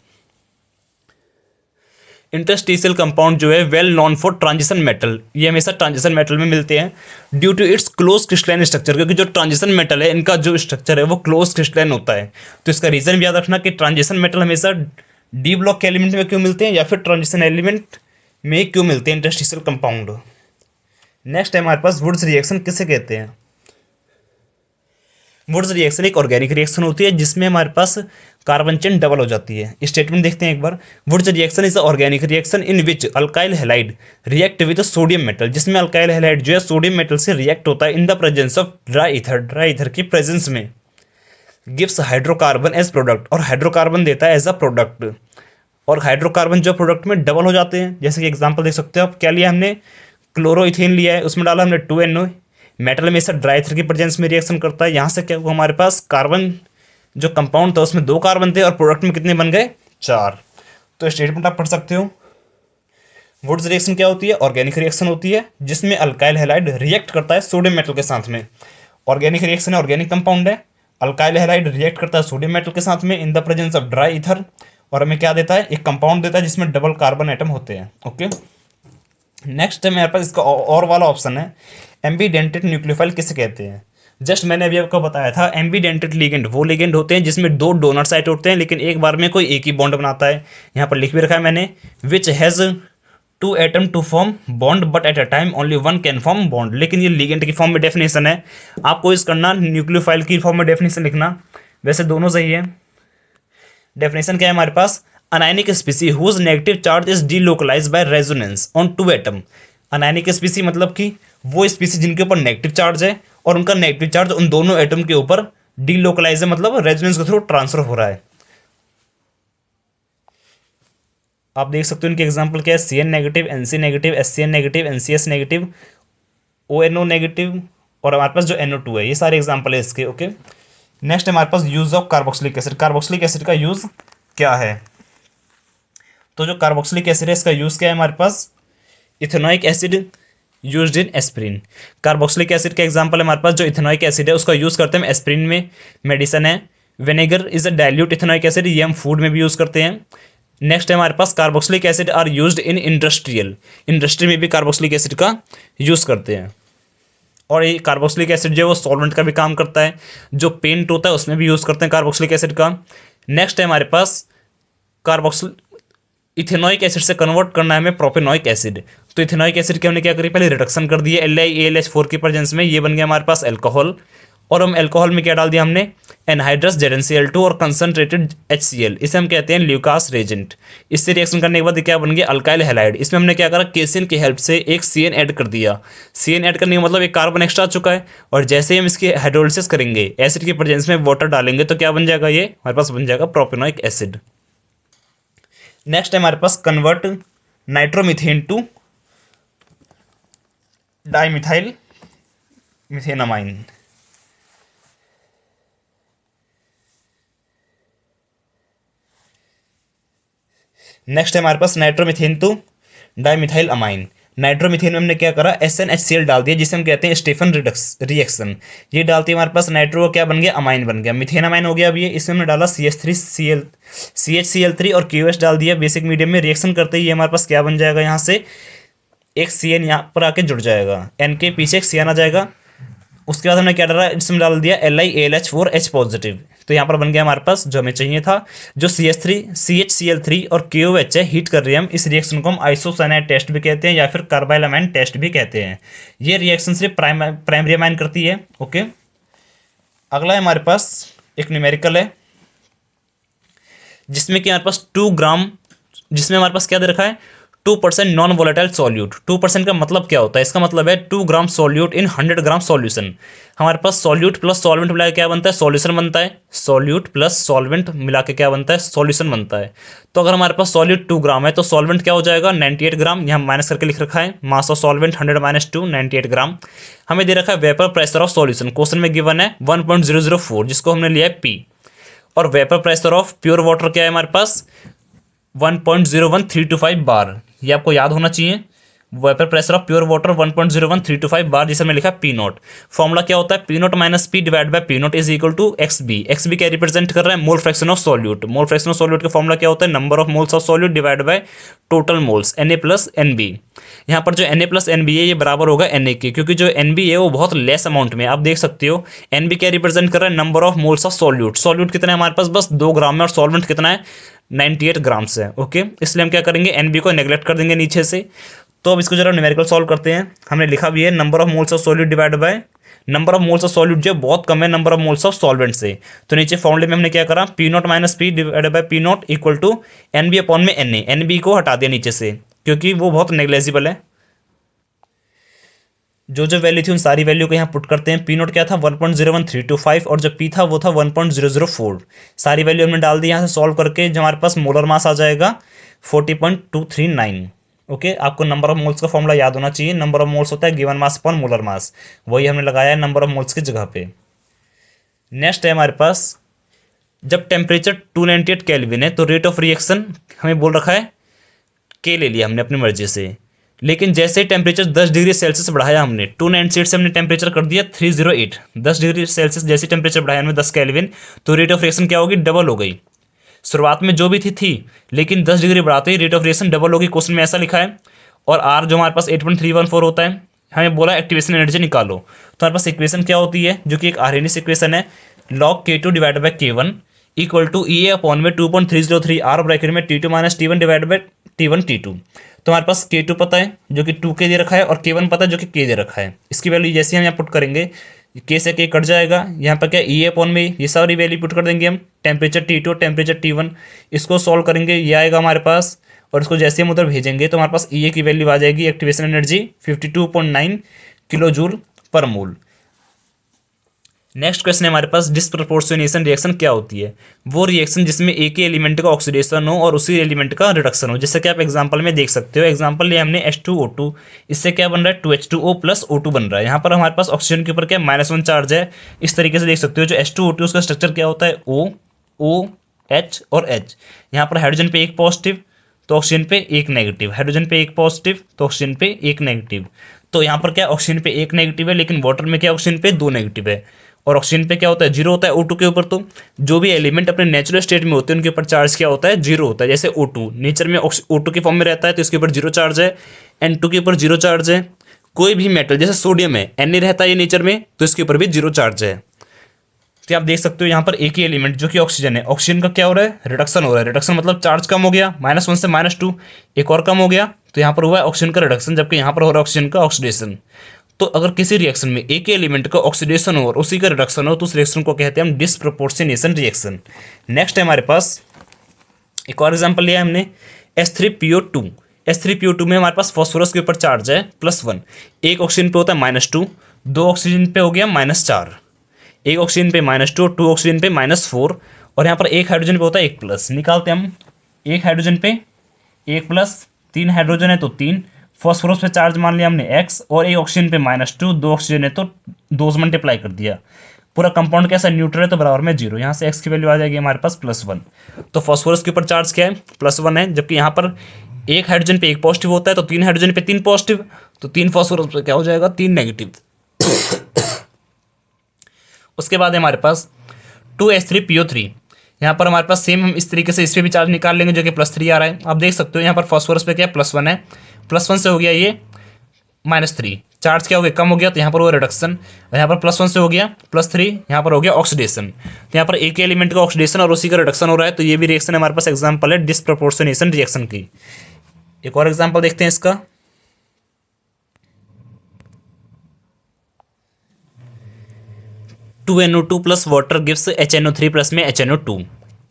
इंटरस्टिशियल कंपाउंड जो है well known for transition metal, ये हमेशा ट्रांजिशन मेटल में मिलते हैं due to its close crystalline structure, क्योंकि जो ट्रांजिशन मेटल है इनका जो स्ट्रक्चर है वो क्लोज क्रिस्टलाइन होता है। तो इसका रीजन भी याद रखना कि ट्रांजिशन मेटल हमेशा डी ब्लॉक के एलिमेंट में क्यों मिलते हैं या फिर ट्रांजिशन एलिमेंट में क्यों मिलते हैं इंटरस्टिशियल कंपाउंड। नेक्स्ट है हमारे पास वुड्स रिएक्शन किसे कहते हैं। वुड्स रिएक्शन एक ऑर्गेनिक रिएक्शन होती है जिसमें हमारे पास कार्बन चेन डबल हो जाती है। स्टेटमेंट देखते हैं एक बार, Wurtz reaction is a organic reaction in which alkyl halide react with sodium metal, जिसमें अल्काइल हैलाइड जो है सोडियम मेटल से रिएक्ट होता है in the presence of dry ether की प्रेजेंस में, गिव्स हाइड्रोकार्बन एज प्रोडक्ट, और हाइड्रोकार्बन देता है एज अ प्रोडक्ट। और हाइड्रोकार्बन जो प्रोडक्ट में डबल हो जाते हैं, जैसे कि एग्जाम्पल देख सकते हो आप, क्या लिया हमने, क्लोरोइथेन लिया है, उसमें डाला हमने 2NO, मेटल में से ड्राई ईथर की प्रेजेंस में रिएक्शन करता है, यहाँ से क्या हुआ हमारे पास कार्बन जो कंपाउंड था उसमें 2 कार्बन थे और प्रोडक्ट में कितने बन गए, 4। तो स्टेटमेंट आप पढ़ सकते हो। वुड्स रिएक्शन क्या होती है, ऑर्गेनिक रिएक्शन होती है जिसमें अल्काइल हैलाइड रिएक्ट करता है सोडियम मेटल के साथ में। ऑर्गेनिक रिएक्शन है, ऑर्गेनिक कंपाउंड है, अल्काइल हैलाइड रिएक्ट करता है सोडियम मेटल के साथ में इन the presence of dry ether, और हमें क्या देता है, एक कंपाउंड देता है जिसमें डबल कार्बन एटम होते हैं। ओके, नेक्स्ट है मेरे पास इसका और वाला ऑप्शन है, एम्बीडेंटेड न्यूक्लियोफाइल किसे कहते हैं। जस्ट मैंने अभी आपको बताया था, एम्बीडेंटेड लिगेंड वो लिगेंड होते हैं जिसमें 2 डोनर साइट होते हैं लेकिन एक बार में कोई एक ही बॉन्ड बनाता है। यहाँ पर लिख भी रखा है मैंने, which has 2 atom to form bond but at a time only 1 can form bond. लेकिन ये लिगेंड की फॉर्म में डेफिनेशन है, आपको इस करना न्यूक्लियोफाइल की फॉर्म में डेफिनेशन लिखना, वैसे दोनों सही है। डेफिनेशन क्या है हमारे पास, anionic species whose negative charge is delocalised by resonance on 2 atom. Anionic species मतलब कि वो स्पीसी जिनके ऊपर नेगेटिव चार्ज है और उनका नेगेटिव चार्ज उन दोनों एटम के ऊपर डीलोकलाइज है, मतलब रेजोनेंस के थ्रू ट्रांसफर हो रहा है। आप देख सकते हो इनके एग्जांपल क्या है, Cn negative, Nc negative, SCN negative, NCS negative, ONO negative, और हमारे पास जो NO2 है, ये सारे एग्जांपल है इसके। ओके, नेक्स्ट है हमारे पास use of carboxylic acid. Carboxylic acid का यूज क्या है, तो जो कार्बोक्सिलिक एसिड है इसका यूज क्या है हमारे पास, ethanoic acid used in aspirin. Carboxylic acid का एग्जांपल है हमारे पास जो इथेनोइक एसिड है उसका यूज करते हैं हम एस्प्रिन में, मेडिसिन है। Vinegar is a dilute ethanoic acid, ये हम फूड में भी यूज करते हैं। नेक्स्ट है हमारे पास carboxylic acid are used in industrial, industry में भी कार्बोक्सिलिक एसिड का यूज करते हैं। और ये कार्बोक्सिलिक एसिड जो है वो सॉल्वेंट का भी काम करता है, जो पेंट होता है उसमें भी यूज करते हैं कार्बोक्सिलिक एसिड का। नेक्स्ट है हमारे पास कार्बोक्सिल इथेनोइक एसिड से कन्वर्ट करना है हमें प्रोपेनोइक एसिड। तो इथेनोइक एसिड की हमने क्या करी, पहले रिडक्शन कर दिया LiAlH4 की प्रेजेंस में, ये बन गया हमारे पास एल्कोहल। और हम एल्कोहल में क्या डाल दिया हमने, एनहाइड्रस ZnCl2 और कंसनट्रेटेड HCl, इसे हम कहते हैं ल्यूकास रेजेंट। इससे रिएक्शन करने के बाद क्या बन गया, अल्काइल हैलाइड। इसमें हमने क्या करा, केसिन की हेल्प से एक CN ऐड कर दिया। CN ऐड करने का मतलब एक कार्बन एक्स्ट्रा आ चुका है, और जैसे ही हम इसकी हाइड्रोलिसिस करेंगे एसिड की प्रेजेंस में वाटर डालेंगे तो क्या बन जाएगा, ये हमारे पास बन जाएगा प्रोपेनोइक एसिड। नेक्स्ट है हमारे पास convert nitromethane to dimethyl methanamine. Next है हमारे पास nitromethane to dimethyl amine. Nitromethane में हमने क्या करा, SnHCl डाल दिया जिसे हम कहते हैं स्टेफन रिएक्शन। ये डालते हैं हमारे पास नाइट्रो क्या बन गया, अमाइन बन गया, मिथेन अमाइन हो गया। अब ये इसमें हमने डाला CH3Cl3 और QH डाल दिया बेसिक मीडियम में। रिएक्शन करते ही ये हमारे पास क्या बन जाएगा, यहाँ से एक CN यहाँ पर आके जुड़ जाएगा, N के पीछे एक CN आ जाएगा। उसके बाद हमने क्या डाला, इसमें डाल दिया LiAlH4H पॉजिटिव। तो यहाँ पर बन गया हमारे पास जो हमें चाहिए था, जो CH3CHCl3 और KOH है, हीट कर रहे हैं हम। इस रिएक्शन को हम आइसोसाइनाइड टेस्ट भी कहते हैं या फिर कार्बाइलमाइन टेस्ट भी कहते हैं। ये रिएक्शन सिर्फ प्राइमरी अमाइन करती है। ओके, अगला है हमारे पास एक न्यूमेरिकल है जिसमें कि हमारे पास 2 ग्राम, जिसमें हमारे पास क्या दे रखा है, 2% नॉन वोलेटाइल सॉल्यूट। 2% का मतलब क्या होता है, इसका मतलब है 2 ग्राम सॉल्यूट इन 100 ग्राम सॉल्यूशन। हमारे पास सॉल्यूट प्लस सॉल्वेंट मिला के क्या बनता है, सॉल्यूशन बनता है। सॉल्यूट प्लस सॉल्वेंट मिला के क्या बनता है, सॉल्यूशन बनता है। तो अगर हमारे पास सॉल्यूट 2 ग्राम है तो सॉल्वेंट क्या हो जाएगा, 98 ग्राम। यहाँ माइनस करके लिख रखा है, मास ऑफ सॉल्वेंट 100 - 2 98 ग्राम। हमें दे रखा है vapour pressure of solution, question में गिवन है 1.004 जिसको हमने लिया है P। और vapour pressure of pure water क्या है हमारे पास, 1.01325 बार। ये आपको याद होना चाहिए, vapour pressure of pure water 1.01325 बार, जिसे हमने लिखा पी नॉट। फॉर्मूला क्या होता है, P naught minus P divide by P naught is equal to XB। XB क्या रिप्रेजेंट कर रहा है, mole fraction of solute. Mole fraction of solute का फॉर्मूला क्या होता है, number of moles of solute divide by total moles, Na plus NB। यहाँ पर जो Na प्लस NB है ये बराबर होगा Na के, क्योंकि जो NB है वो बहुत लेस अमाउंट में। आप देख सकते हो NB क्या रिप्रेजेंट कर रहा है, number of moles of solute. Solute कितना है हमारे पास, बस 2 ग्राम में, और सॉल्वेंट कितना है, 98 ग्राम्स है। ओके, इसलिए हम क्या करेंगे, NB को नेग्लेक्ट कर देंगे नीचे से। तो अब इसको जरा न्यूमेरिकल सॉल्व करते हैं। हमने लिखा भी है number of moles of solute divide by number of moles of solute, जो बहुत कम है number of moles of solvent से। तो नीचे फॉर्मूले में हमने क्या करा, P naught minus P divide by P naught equal to NB upon में Na। NB को हटा दिया नीचे से क्योंकि वो बहुत नेग्लेजिबल है। जो जो वैल्यू थी उन सारी वैल्यू को यहाँ पुट करते हैं। P नोट क्या था 1.01325 और जो P था वो था 1.004। सारी वैल्यू हमने डाल दी। यहाँ से सॉल्व करके जो हमारे पास मोलर मास आ जाएगा 40.239। ओके, आपको नंबर ऑफ मोल्स का फॉर्मूला याद होना चाहिए। नंबर ऑफ मोल्स होता है given mass upon molar mass, वही हमने लगाया है नंबर ऑफ मोल्स की जगह पे। नेक्स्ट है हमारे पास जब टेम्परेचर 298 केल्विन है तो रेट ऑफ रिएक्शन हमें बोल रखा है के ले लिया हमने अपनी मर्जी से। लेकिन जैसे ही टेम्परेचर 10 डिग्री सेल्सियस बढ़ाया हमने 298 से हमने टेम्परेचर कर दिया 308, 10 डिग्री सेल्सियस जैसे टेम्परेचर बढ़ाया हमने 10 केल्विन, तो रेट ऑफ रिएक्शन क्या होगी, डबल हो गई। शुरुआत में जो भी थी लेकिन 10 डिग्री बढ़ाते ही रेट ऑफ रिएक्शन डबल होगी। क्वेश्चन में ऐसा लिखा है। और आर जो हमारे पास 8.314 होता है, हमें बोला एक्टिवेशन एनर्जी निकालो। तो हमारे पास इक्वेशन क्या होती है, जो कि एक आर्हेनियस इक्वेशन है, log K2 divide by K1 equal to EA upon में 2.303 R ब्रैकेट में T2 minus T1 divide by T1 T2। तो हमारे पास K2 पता है जो कि 2K दे रखा है, और K1 पता है जो कि K दे रखा है। इसकी वैल्यू जैसे हम यहाँ पुट करेंगे, K से K कट जाएगा, यहाँ पर क्या EA अपॉन में ये सारी वैल्यू पुट कर देंगे हम, टेम्परेचर T2 टेम्परेचर T1, इसको सॉल्व करेंगे, ये आएगा हमारे पास। और इसको जैसे हम उधर भेजेंगे तो हमारे पास EA की वैल्यू आ जाएगी, एक्टिवेशन एनर्जी 52.9 किलो जूल पर मोल। नेक्स्ट क्वेश्चन है हमारे पास, डिस्प्रपोर्शनेशन रिएक्शन क्या होती है। वो रिएक्शन जिसमें एक ही एलिमेंट का ऑक्सीडेशन हो और उसी एलिमेंट का रिडक्शन हो। जैसे कि आप एग्जांपल में देख सकते हो, एग्जांपल लिया हमने H2O2, इससे क्या बन रहा है 2H2O प्लस O2 बन रहा है। यहाँ पर हमारे पास ऑक्सीजन के ऊपर क्या -1 चार्ज है। इस तरीके से देख सकते हो, जो H2O2 उसका स्ट्रक्चर क्या होता है, O, H और H। यहाँ पर हाइड्रोजन पे एक पॉजिटिव तो ऑक्सीजन पे एक नेगेटिव, हाइड्रोजन पे एक पॉजिटिव तो ऑक्सीजन पे एक नेगेटिव। तो यहाँ पर क्या ऑक्सीजन पे एक नेगेटिव है, लेकिन वाटर में क्या ऑक्सीजन पे 2 नेगेटिव है। और ऑक्सीजन पे क्या होता है, 0 होता है O2 के ऊपर। तो जो भी एलिमेंट अपने नेचुरल स्टेट में होते हैं उनके ऊपर चार्ज क्या होता है, 0 होता है। जैसे O2 नेचर में O2 के फॉर्म में रहता है तो इसके ऊपर 0 चार्ज है, N2 के ऊपर 0 चार्ज है। कोई भी मेटल जैसे सोडियम है, Na रहता है ये नेचर में, तो इसके ऊपर भी 0 चार्ज है। तो आप देख सकते हो यहाँ पर एक ही एलिमेंट जो कि ऑक्सीजन है, ऑक्सीजन का क्या हो रहा है, रिडक्शन हो रहा है। रिडक्शन मतलब चार्ज कम हो गया, -1 से -2, एक और कम हो गया, तो यहाँ पर हुआ है ऑक्सीजन का रिडक्शन, जबकि यहाँ पर हो रहा है ऑक्सीजन का ऑक्सीडेशन। तो अगर किसी रिएक्शन में एक ही एलिमेंट का ऑक्सीडेशन हो और उसी का रिडक्शन हो तो उस रिएक्शन को कहते हैं हम डिस्प्रपोर्शनेशन रिएक्शन। नेक्स्ट है हमारे पास एक और एग्जांपल लिया है हमने, H3PO2। H3PO2 में हमारे पास फॉस्फोरस के ऊपर चार्ज है +1, एक ऑक्सीजन पे होता है -2, 2 ऑक्सीजन पे हो गया -4, एक ऑक्सीजन पे -2, 2 ऑक्सीजन पे -4, और यहाँ पर एक हाइड्रोजन पे होता है 1 प्लस। निकालते हैं हम, एक हाइड्रोजन पे 1 प्लस, 3 हाइड्रोजन है तो 3, फॉस्फोरस पे चार्ज मान लिया हमने x, और एक ऑक्सीजन पे -2, 2 ऑक्सीजन है तो 2 से मल्टीप्लाई कर दिया। पूरा कंपाउंड कैसा न्यूट्रल है तो बराबर में 0, यहाँ से x की वैल्यू आ जाएगी हमारे पास +1। तो फॉस्फोरस के ऊपर चार्ज क्या है, +1 है, जबकि यहाँ पर एक हाइड्रोजन पे 1 पॉजिटिव होता है तो 3 हाइड्रोजन पे 3 पॉजिटिव, तो 3 फॉस्फोरस पे क्या हो जाएगा, 3 नेगेटिव। उसके बाद है हमारे पास 2H3PO3। यहाँ पर हमारे पास सेम हम इस तरीके से इस पर भी चार्ज निकाल लेंगे जो कि +3 आ रहा है। आप देख सकते हो यहाँ पर फॉस्फोरस पे क्या +1 है, +1 से हो गया ये -3, चार्ज क्या हो गया, कम हो गया, तो यहाँ पर वो रिडक्शन। यहाँ पर +1 से हो गया +3, यहाँ पर हो गया ऑक्सीडेशन। तो यहाँ पर एक एलिमेंट का ऑक्सीडेशन और उसी का रिडक्शन हो रहा है, तो ये भी रिएक्शन हमारे पास एग्जाम्पल है डिस्प्रपोर्शनेशन रिएक्शन की। एक और एग्जाम्पल देखते हैं इसका, (2NO2 plus water gives HNO3 plus में HNO2।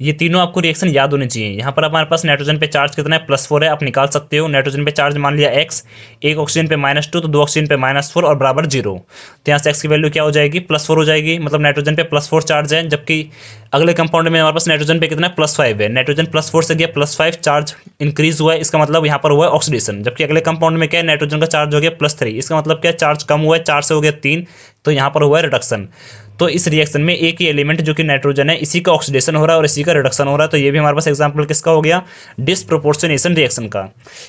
ये तीनों आपको रिएक्शन याद होनी चाहिए। यहाँ पर हमारे पास नाइट्रोजन पे चार्ज कितना है, +4 है, आप निकाल सकते हो। नाइट्रोजन पे चार्ज मान लिया x, एक ऑक्सीजन पे -2 तो 2 ऑक्सीजन पे -4 और बराबर 0। तो यहाँ से x की वैल्यू क्या हो जाएगी, +4 हो जाएगी, मतलब नाइट्रोजन पे +4 चार्ज है, जबकि अगले कंपाउंड में हमारे पास नाइट्रोजन पे कितना है, +5 है। नाइट्रोजन +4 से गया +5, चार्ज इंक्रीज हुआ है, इसका मतलब यहाँ पर हुआ है ऑक्सीडेशन। जबकि अगले कंपाउंड में क्या है, नाइट्रोजन का चार्ज हो गया +3, इसका मतलब क्या है, चार्ज कम हुआ है, 4 से हो गया 3, तो यहाँ पर हुआ है रिडक्शन। तो इस रिएक्शन में एक ही एलिमेंट जो कि नाइट्रोजन है, इसी का ऑक्सीडेशन हो रहा है और इसी का रिडक्शन हो रहा है। तो ये भी हमारे पास एग्जांपल किसका हो गया, डिस्प्रपोर्शनेशन रिएक्शन का।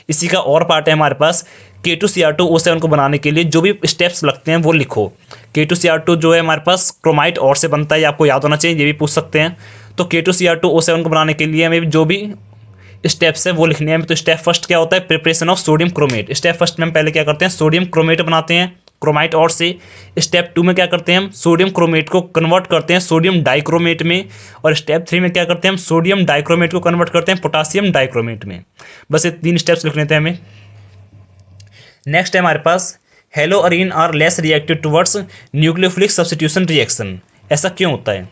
इसी का और पार्ट है हमारे पास, K2Cr2O7 को बनाने के लिए जो भी स्टेप्स लगते हैं वो लिखो। K2Cr2 जो है हमारे पास क्रोमाइट और से बनता है, ये आपको याद होना चाहिए, ये भी पूछ सकते हैं। तो K2Cr2O7 को बनाने के लिए हमें जो भी स्टेप्स है वो लिखने हैं। तो स्टेप फर्स्ट क्या होता है, preparation of sodium chromate. Step first में हम पहले क्या करते हैं, सोडियम क्रोमेट बनाते हैं क्रोमाइट और से। स्टेप 2 में क्या करते हैं, हम सोडियम क्रोमेट को कन्वर्ट करते हैं सोडियम डाइक्रोमेट में। और स्टेप 3 में क्या करते हैं, हम सोडियम डाइक्रोमेट को कन्वर्ट करते हैं पोटासियम डाइक्रोमेट में। बस ये 3 स्टेप्स लिख लेते हैं हमें। नेक्स्ट है हमारे पास, halo arene are less reactive towards nucleophilic substitution reaction. ऐसा क्यों होता है,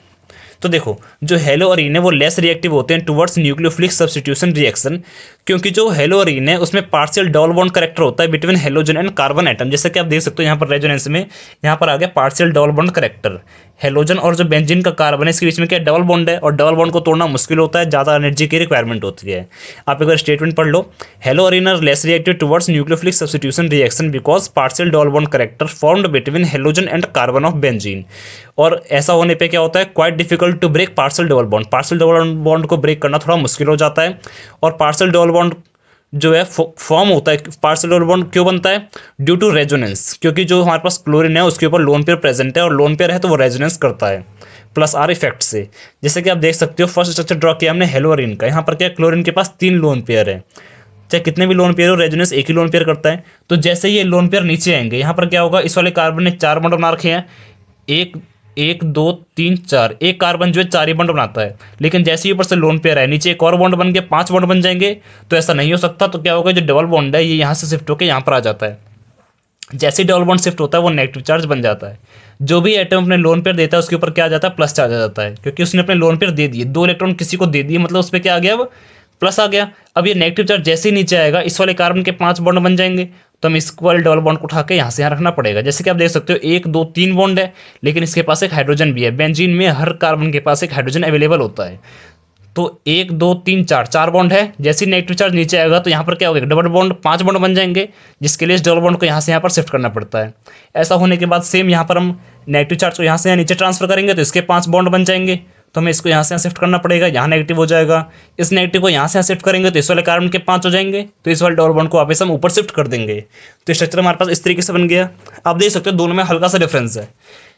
तो देखो जो हेलो अरीन है वो लेस रिएक्टिव होते हैं टुवर्ड्स न्यूक्लियोफिलिक सब्स्टिट्यूशन रिएक्शन, क्योंकि जो हेलो अरीन है उसमें पार्शियल डबल बॉन्ड करेक्टर होता है between halogen and carbon atom. जैसे कि आप देख सकते हो यहाँ पर रेजोनेंस में यहाँ पर आ गया partial double bond character. Halogen और जो बेंजीन का कार्बन है इसके बीच में क्या डबल बॉन्ड है, और डबल बॉन्ड को तोड़ना मुश्किल होता है, ज़्यादा एनर्जी की रिक्वायरमेंट होती है। आप एक बार स्टेटमेंट पढ़ लो, halo arene are less reactive towards nucleophilic substitution reaction because partial double bond character formed between halogen and carbon of benzene. और ऐसा होने पे क्या होता है, quite difficult difficult to break partial double bond. Partial double bond को break करना थोड़ा मुश्किल हो जाता है। और पार्शियल डबल बॉन्ड जो है फॉर्म होता है, पार्शियल डबल बॉन्ड क्यों बनता है? ड्यू टू रेजोनेंस, क्योंकि जो हमारे पास क्लोरीन है उसके ऊपर लोन पेयर प्रेजेंट है, और लोन पेयर है तो वो रेजोनेंस करता है प्लस आर इफेक्ट से। जैसे कि आप देख सकते हो फर्स्ट स्ट्रक्चर ड्रॉ किया हमने हेलोरिन का, यहाँ पर क्या क्लोरीन के पास 3 लोन पेयर है, चाहे कितने भी लोन पेयर हो रेजोनेंस एक ही लोन पेयर करता है। तो जैसे ये लोन पेयर नीचे आएंगे, यहाँ पर क्या होगा, इस वाले कार्बन ने 4 बॉन्ड बना रखे हैं, 1 2 3 4, एक कार्बन जो है 4 ही बॉन्ड बनाता है। लेकिन जैसे ही ऊपर से लोन पेयर है नीचे एक और बॉन्ड बन के 5 बॉन्ड बन जाएंगे, तो ऐसा नहीं हो सकता। तो क्या होगा, जो डबल बॉन्ड है ये यहाँ से शिफ्ट होकर यहाँ पर आ जाता है। जैसे ही डबल बॉन्ड शिफ्ट होता है वो नेगेटिव चार्ज बन जाता है। जो भी एटम अपने लोन पेयर देता है उसके ऊपर क्या आ जाता है, प्लस चार्ज आ जाता है, क्योंकि उसने अपने लोन पेयर दे दिए, 2 इलेक्ट्रॉन किसी को दे दिए, मतलब उस पर क्या आ गया, अब प्लस आ गया। अब ये नेगेटिव चार्ज जैसे ही नीचे आएगा इस वाले कार्बन के 5 बॉन्ड बन जाएंगे, तो हम इस वाले डबल बॉन्ड को उठा के यहाँ से यहाँ रखना पड़ेगा। जैसे कि आप देख सकते हो 1 2 3 बॉन्ड है, लेकिन इसके पास एक हाइड्रोजन भी है। बेंजीन में हर कार्बन के पास एक हाइड्रोजन अवेलेबल होता है। तो 1 2 3 4 बॉन्ड है, जैसे ही नेगेटिव चार्ज नीचे आएगा तो यहाँ पर क्या होगा, डबल बॉन्ड 5 बॉन्ड बन जाएंगे, जिसके लिए इस डबल बॉन्ड को यहाँ से यहाँ पर शिफ्ट करना पड़ता है। ऐसा होने के बाद सेम यहाँ पर हम नेगेटिव चार्ज को यहाँ से यहाँ नीचे ट्रांसफर करेंगे तो इसके 5 बॉन्ड बन जाएंगे, तो हमें इसको यहाँ से यहाँ शिफ्ट करना पड़ेगा, यहाँ नेगेटिव हो जाएगा। इस नेगेटिव को यहाँ से यहाँ शिफ्ट करेंगे तो इस वाले कार्बन के 5 हो जाएंगे, तो इस वाले डबल बॉन्ड को वापस हम ऊपर शिफ्ट कर देंगे। तो स्ट्रक्चर हमारे पास इस तरीके से बन गया। आप देख सकते हो दोनों में हल्का सा डिफरेंस है।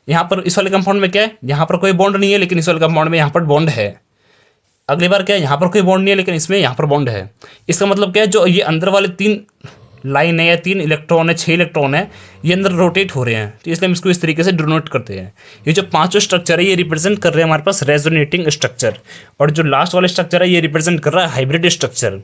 यहाँ पर इस वाले कंपाउंड में क्या है, यहाँ पर कोई बॉन्ड नहीं है, लेकिन इस वाले कंपाउंड में यहाँ पर बॉन्ड है। अगली बार क्या है, यहाँ पर कोई बॉन्ड नहीं है लेकिन इसमें यहाँ पर बॉन्ड है। इसका मतलब क्या है, जो ये अंदर वाले 3 लाइन है या 3 इलेक्ट्रॉन है, 6 इलेक्ट्रॉन है, ये अंदर रोटेट हो रहे हैं, तो इसलिए हम इसको इस तरीके से डिनोट करते हैं। ये जो 5 स्ट्रक्चर है ये रिप्रेजेंट कर रहे हैं हमारे पास रेजोनेटिंग स्ट्रक्चर, और जो लास्ट वाला स्ट्रक्चर है ये रिप्रेजेंट कर रहा है हाइब्रिड स्ट्रक्चर।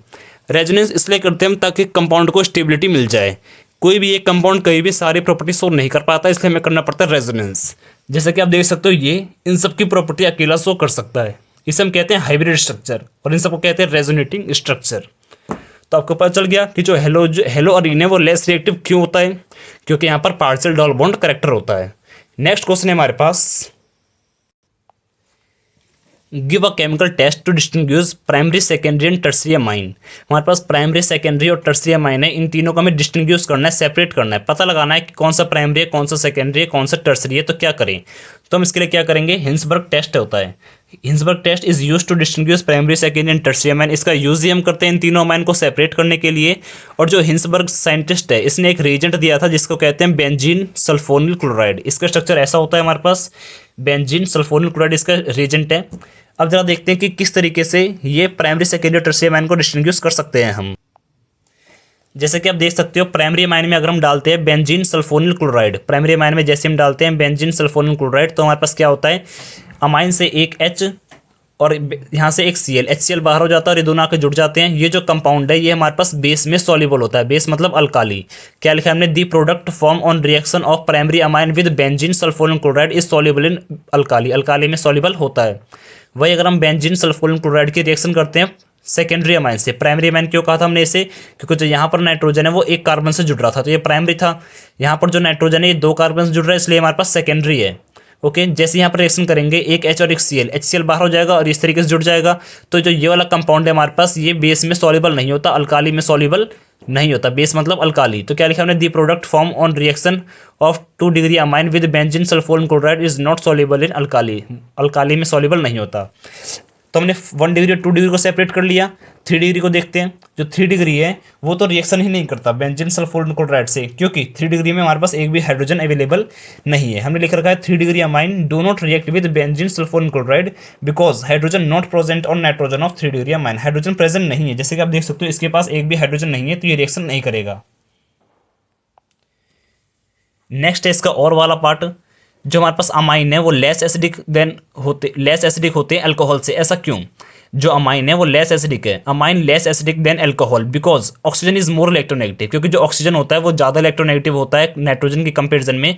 रेजोनेंस इसलिए करते हैं हम ताकि कंपाउंड को स्टेबिलिटी मिल जाए। कोई भी एक कंपाउंड कहीं भी सारी प्रॉपर्टी शो नहीं कर पाता, इसलिए हमें करना पड़ता है रेजोनेंस। जैसे कि आप देख सकते हो ये इन सब की प्रॉपर्टी अकेला शो कर सकता है, इसे हम कहते हैं हाइब्रिड स्ट्रक्चर, और इन सबको कहते हैं रेजोनेटिंग स्ट्रक्चर। तो आपको पता चल गया कि जो हेलोअरीन है वो लेस रिएक्टिव क्यों होता है, क्योंकि यहाँ पर पार्शियल डबल बॉन्ड करेक्टर होता है। नेक्स्ट क्वेश्चन है हमारे पास, give a chemical test to distinguish primary secondary and tertiary amine. हमारे पास प्राइमरी सेकेंडरी और टर्शियरी अमाइन है, इन तीनों को हमें डिस्टिंग्विश करना है, सेपरेट करना है, पता लगाना है कि कौन सा प्राइमरी है, कौन सा सेकेंडरी है, कौन सा टर्शियरी है। तो क्या करें, तो हम इसके लिए क्या करेंगे, हिंसबर्ग टेस्ट होता है। Hinsberg test is used to distinguish primary secondary and tertiary amine. इसका यूज ही हम करते हैं इन तीनों अमाइन को सेपरेट करने के लिए। और जो हिंसबर्ग साइंटिस्ट है इसने एक रिएजेंट दिया था जिसको कहते हैं बेंजीन सल्फोनिल क्लोराइड। इसका स्ट्रक्चर ऐसा होता है हमारे पास, बेंजीन सल्फोनिल क्लोराइड इसका रिएजेंट है। अब जरा देखते हैं कि किस तरीके से ये प्राइमरी सेकेंडरी टर्शियरी अमाइन को डिस्टिंग्विश कर सकते हैं हम। जैसे कि आप देख सकते हो प्राइमरी अमाइन में अगर हम डालते हैं benzene sulphonyl chloride, primary amine में जैसे हम डालते हैं बेंजीन सल्फोनिल क्लोराइड, तो हमारे पास क्या होता है, अमाइन से एक H और यहाँ से एक Cl, HCl बाहर हो जाता है और ये दोनों आके जुड़ जाते हैं। ये जो कंपाउंड है ये हमारे पास बेस में सॉल्युबल होता है, बेस मतलब अल्काली। क्या लिखा है हमने, the product form on reaction of primary amine with benzene sulphonyl chloride is soluble in alkali, alkali में सॉल्युबल होता है। वही अगर हम बेंजीन सल्फोनिल क्लोराइड की रिएक्शन करते हैं सेकेंडरी अमाइन से, प्राइमरी अमाइन क्यों कहा था हमने इसे, क्योंकि जो यहाँ पर नाइट्रोजन है वो एक कार्बन से जुड़ रहा था तो ये प्राइमरी था। यहाँ पर जो नाइट्रोजन है ये 2 कार्बन से जुड़ रहा है, इसलिए हमारे पास सेकेंडरी है। ओके, जैसे यहाँ पर रिएक्शन करेंगे एक H और एक Cl, HCl बाहर हो जाएगा और इस तरीके से जुड़ जाएगा। तो जो ये वाला कंपाउंड है हमारे पास ये बेस में सॉल्युबल नहीं होता, अल्काली में सॉल्युबल नहीं होता, बेस मतलब अल्काली। तो क्या लिखा हमने, the product form on reaction of 2 degree amine with benzene sulphonyl chloride is not soluble in alkali, alkali में सॉल्युबल नहीं होता। तो हमने 1 डिग्री और 2 डिग्री को सेपरेट कर लिया। 3 डिग्री को देखते हैं, जो 3 डिग्री है वो तो रिएक्शन ही नहीं करता बेंजीन सल्फोनिल क्लोराइड से, क्योंकि 3 डिग्री में हमारे पास एक भी हाइड्रोजन अवेलेबल नहीं है। हमने लिख रखा है 3 degree amine do not react with benzene sulphonyl chloride because hydrogen not present on nitrogen of 3 degree amine, hydrogen present नहीं है। जैसे कि आप देख सकते हो इसके पास एक भी हाइड्रोजन नहीं है तो ये रिएक्शन नहीं करेगा। नेक्स्ट है इसका और वाला पार्ट, जो हमारे पास अमाइन है वो लेस एसिडिक होते हैं अल्कोहल से। ऐसा क्यों, जो अमाइन है वो लेस एसिडिक है, amine less acidic than alcohol because oxygen is more electronegative, क्योंकि जो ऑक्सीजन होता है वो ज़्यादा इलेक्ट्रोनेगेटिव होता है नाइट्रोजन की कंपेरिजन में।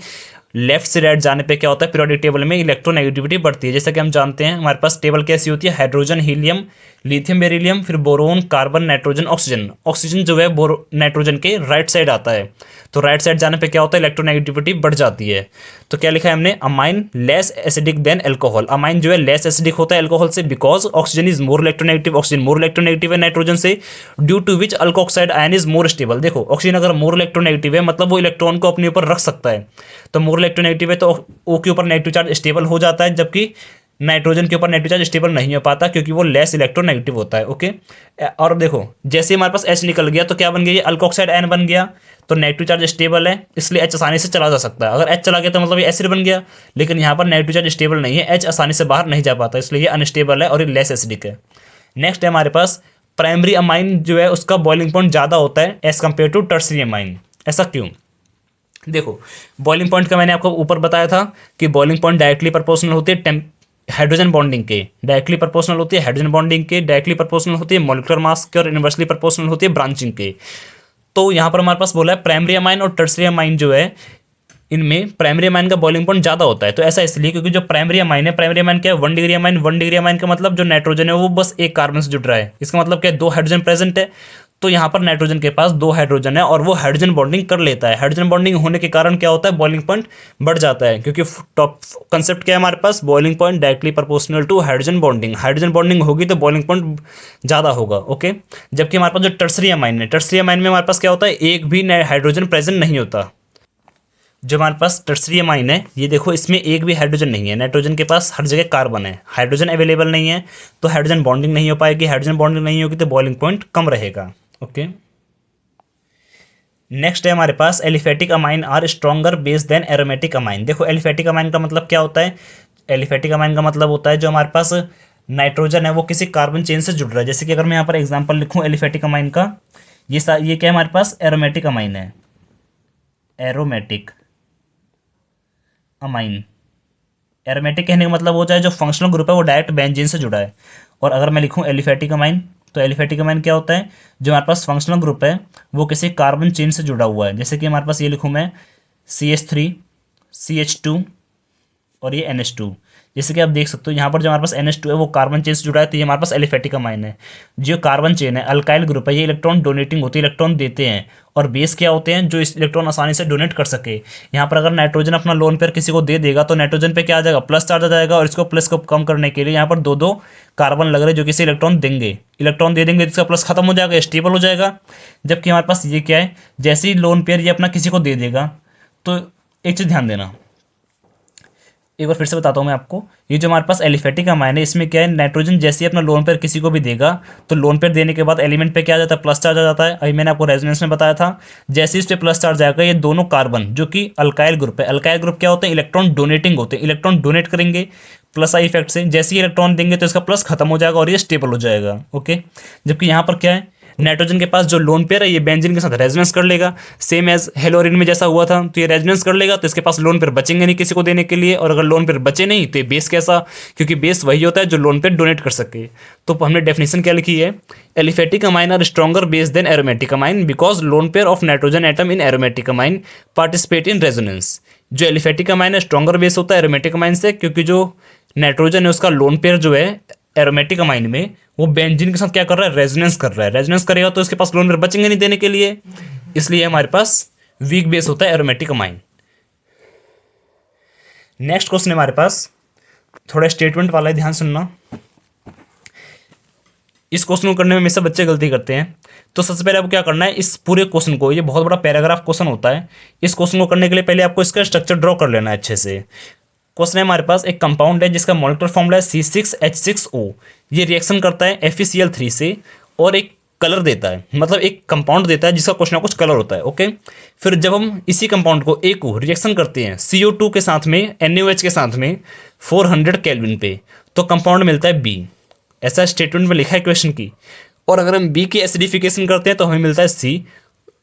लेफ्ट से राइट जाने पे क्या होता है, पीरियोडिक टेबल में इलेक्ट्रोनेगेटिविटी बढ़ती है। जैसा कि हम जानते हैं हमारे पास टेबल कैसी होती है, हाइड्रोजन हीलियम लिथियम बेरिलियम फिर boron carbon nitrogen oxygen. Oxygen जो है नाइट्रोजन के राइट साइड आता है, तो राइट साइड जाने पे क्या होता है, इलेक्ट्रोनेगेटिविटी बढ़ जाती है। तो क्या लिखा है हमने, amine less acidic than alcohol, amine जो है लेस एसिडिक होता है अल्कोहल से because oxygen is more electronegative, oxygen more electronegative है नाइट्रोजन से, due to which alkoxide ion is more stable. देखो ऑक्सीजन अगर मोर इलेक्ट्रोनेगेटिव है मतलब वो इलेक्ट्रॉन को अपने ऊपर रख सकता है, तो मोर इलेक्ट्रोनेगेटिव है तो ओ के ऊपर नेगेटिव चार्ज स्टेबल हो जाता है, जबकि नाइट्रोजन के ऊपर नेगेटिव चार्ज स्टेबल नहीं हो पाता क्योंकि वो लेस इलेक्ट्रोनेगेटिव होता है। ओके, और देखो जैसे ही हमारे पास H निकल गया तो क्या बन गया, ये अल्कोक्साइड आयन बन गया, तो नेगेटिव चार्ज स्टेबल है इसलिए H आसानी से चला जा सकता है। अगर H चला गया तो मतलब ये एसिड बन गया, लेकिन यहाँ पर नेगेटिव चार्ज स्टेबल नहीं है, H आसानी से बाहर नहीं जा पाता, इसलिए ये अनस्टेबल है और ये लेस एसिडिक है। नेक्स्ट है हमारे पास प्राइमरी अमाइन जो है उसका बॉइलिंग पॉइंट ज़्यादा होता है as compare to tertiary amine. ऐसा क्यों? देखो बॉइलिंग पॉइंट का मैंने आपको ऊपर बताया था कि बॉइलिंग पॉइंट डायरेक्टली प्रोपोर्शनल होती है हाइड्रोजन बॉन्डिंग के, डायरेक्टली प्रोपोर्शनल होती है हाइड्रोजन बॉन्डिंग के, डायरेक्टली प्रोपोर्शनल होती है मॉलिक्यूलर मास के, और इनवर्सली प्रोपोर्शनल होती है ब्रांचिंग के। तो यहाँ पर हमारे पास बोला है प्राइमरी अमाइन और टर्सरी अमाइन जो है इनमें प्राइमरी अमाइन का बॉइलिंग पॉइंट ज़्यादा होता है। तो ऐसा इसलिए क्योंकि जो प्राइमरी अमाइन है, प्राइमरी अमाइन क्या है, 1 डिग्री अमाइन। 1 डिग्री अमाइन का मतलब जो नाइट्रोजन है वो बस एक कार्बन से जुड़ रहा है, इसका मतलब क्या है, 2 हाइड्रोजन प्रेजेंट है। तो यहाँ पर नाइट्रोजन के पास 2 हाइड्रोजन है और वो हाइड्रोजन बॉन्डिंग कर लेता है। हाइड्रोजन बॉन्डिंग होने के कारण क्या होता है, बॉइलिंग पॉइंट बढ़ जाता है, क्योंकि टॉप कंसेप्ट क्या है हमारे पास, boiling point directly proportional to hydrogen bonding. Hydrogen bonding होगी तो बॉइलिंग पॉइंट ज़्यादा होगा। ओके, जबकि हमारे पास जो टर्सरी अमाइन है, टर्सरी अमाइन में हमारे पास क्या होता है, एक भी हाइड्रोजन प्रेजेंट नहीं होता। जो हमारे पास टर्सरी अमाइन है, ये देखो इसमें एक भी हाइड्रोजन नहीं है, नाइट्रोजन के पास हर जगह कार्बन है, हाइड्रोजन अवेलेबल नहीं है, तो हाइड्रोजन बॉन्डिंग नहीं हो पाएगी। हाइड्रोजन बॉन्डिंग नहीं होगी तो बॉइलिंग पॉइंट कम रहेगा। ओके, नेक्स्ट है हमारे पास aliphatic amine are stronger base than aromatic amine. देखो एलिफेटिक अमाइन का मतलब क्या होता है, एलिफेटिक अमाइन का मतलब होता है जो हमारे पास नाइट्रोजन है वो किसी कार्बन चेन से जुड़ रहा है। जैसे कि अगर मैं यहाँ पर एग्जांपल लिखूँ एलिफेटिक अमाइन का, ये क्या है हमारे पास, एरोमेटिक अमाइन है, एरोमेटिक अमाइन। एरोमेटिक कहने का मतलब होता है जो फंक्शनल ग्रुप है वो डायरेक्ट बेंजीन से जुड़ा है। और अगर मैं लिखूँ एलिफेटिक अमाइन, तो एलिफेटिक अमाइन क्या होता है, जो हमारे पास फंक्शनल ग्रुप है वो किसी कार्बन चेन से जुड़ा हुआ है। जैसे कि हमारे पास ये लिखूँ मैं CH3 CH2 और ये NH2। जैसे कि आप देख सकते हो यहाँ पर जो हमारे पास NH2 है वो कार्बन चेन से जुड़ा है, तो ये हमारे पास एलिफेटिक अमाइन है। जो कार्बन चेन है अल्काइल ग्रुप है, ये इलेक्ट्रॉन डोनेटिंग होती है, इलेक्ट्रॉन देते हैं, और बेस क्या होते हैं, जो इस इलेक्ट्रॉन आसानी से डोनेट कर सके। यहाँ पर अगर नाइट्रोजन अपना लोन पेयर किसी को दे देगा तो नाइट्रोजन पे क्या आ जाएगा, प्लस चार्ज आ जाएगा, और इसको प्लस को कम करने के लिए यहाँ पर 2 कार्बन लग रहे हैं जो किसी इलेक्ट्रॉन देंगे, इलेक्ट्रॉन दे देंगे, इसका प्लस खत्म हो जाएगा, स्टेबल हो जाएगा। जबकि हमारे पास ये क्या है, जैसे ही लोन पेयर ये अपना किसी को दे देगा, तो एक चीज़ ध्यान देना, एक बार फिर से बताता हूँ मैं आपको, ये जो हमारे पास एलिफेटिक अमाइन है इसमें क्या है, नाइट्रोजन जैसे ही अपना लोन पेयर किसी को भी देगा तो लोन पेयर देने के बाद एलिमेंट पे क्या आ जाता है, प्लस चार्ज आ जाता है। अभी मैंने आपको रेजोनेंस में बताया था, जैसे ही इस पे प्लस चार्ज आएगा ये दोनों कार्बन जो कि अल्काइल ग्रुप है, अल्काइल ग्रुप क्या होते हैं, इलेक्ट्रॉन डोनेटिंग होते हैं, इलेक्ट्रॉन डोनेट करेंगे प्लस आई इफेक्ट से, जैसे ही इलेक्ट्रॉन देंगे तो इसका प्लस खत्म हो जाएगा और ये स्टेबल हो जाएगा। ओके, जबकि यहाँ पर क्या है, नाइट्रोजन के पास जो लोन पेयर है ये बेंजीन के साथ रेजोनेंस कर लेगा, सेम एज हेलोरिन में जैसा हुआ था, तो ये रेजोनेंस कर लेगा तो इसके पास लोन पेयर बचेंगे नहीं किसी को देने के लिए, और अगर लोन पेयर बचे नहीं तो ये बेस कैसा, क्योंकि बेस वही होता है जो लोन पेयर डोनेट कर सके। तो हमने डेफिनेशन क्या लिखी है, aliphatic amine are stronger base than aromatic amine because lone pair of nitrogen atom in aromatic amine participate in resonance. जो एलिफेटिक अमाइन है स्ट्रॉन्गर बेस होता है एरोमेटिक अमाइन से, क्योंकि जो नाइट्रोजन है उसका लोन पेयर जो है एरोमेटिक अमाइन में वो बेंजीन के साथ क्या कर रहा है, रेजोनेंस कर रहा है। रेजोनेंस करेगा तो इसके पास लोन पेयर बचेंगे नहीं देने के लिए, इसलिए हमारे पास वीक बेस होता है एरोमेटिक अमाइन। नेक्स्ट क्वेश्चन हमारे पास थोड़ा स्टेटमेंट वाला है, ध्यान सुनना। इस क्वेश्चन को करने में हमेशा बच्चे गलती करते हैं। तो सबसे पहले आपको क्या करना है, इस पूरे क्वेश्चन को, ये बहुत बड़ा पैराग्राफ क्वेश्चन होता है, इस क्वेश्चन को करने के लिए पहले आपको इसका स्ट्रक्चर ड्रॉ कर लेना है अच्छे से। क्वेश्चन है हमारे पास, एक कंपाउंड है जिसका मॉलिक्यूलर फॉर्मूला है C6H6O। ये रिएक्शन करता है FeCl3 से और एक कलर देता है, मतलब एक कंपाउंड देता है जिसका कुछ ना कुछ कलर होता है। ओके, फिर जब हम इसी कंपाउंड को A को रिएक्शन करते हैं CO2 के साथ में, NaOH के साथ में 400 केल्विन पे, तो कंपाउंड मिलता है B। ऐसा स्टेटमेंट में लिखा है क्वेश्चन की। और अगर हम B की एसिडिफिकेशन करते हैं तो हमें मिलता है C,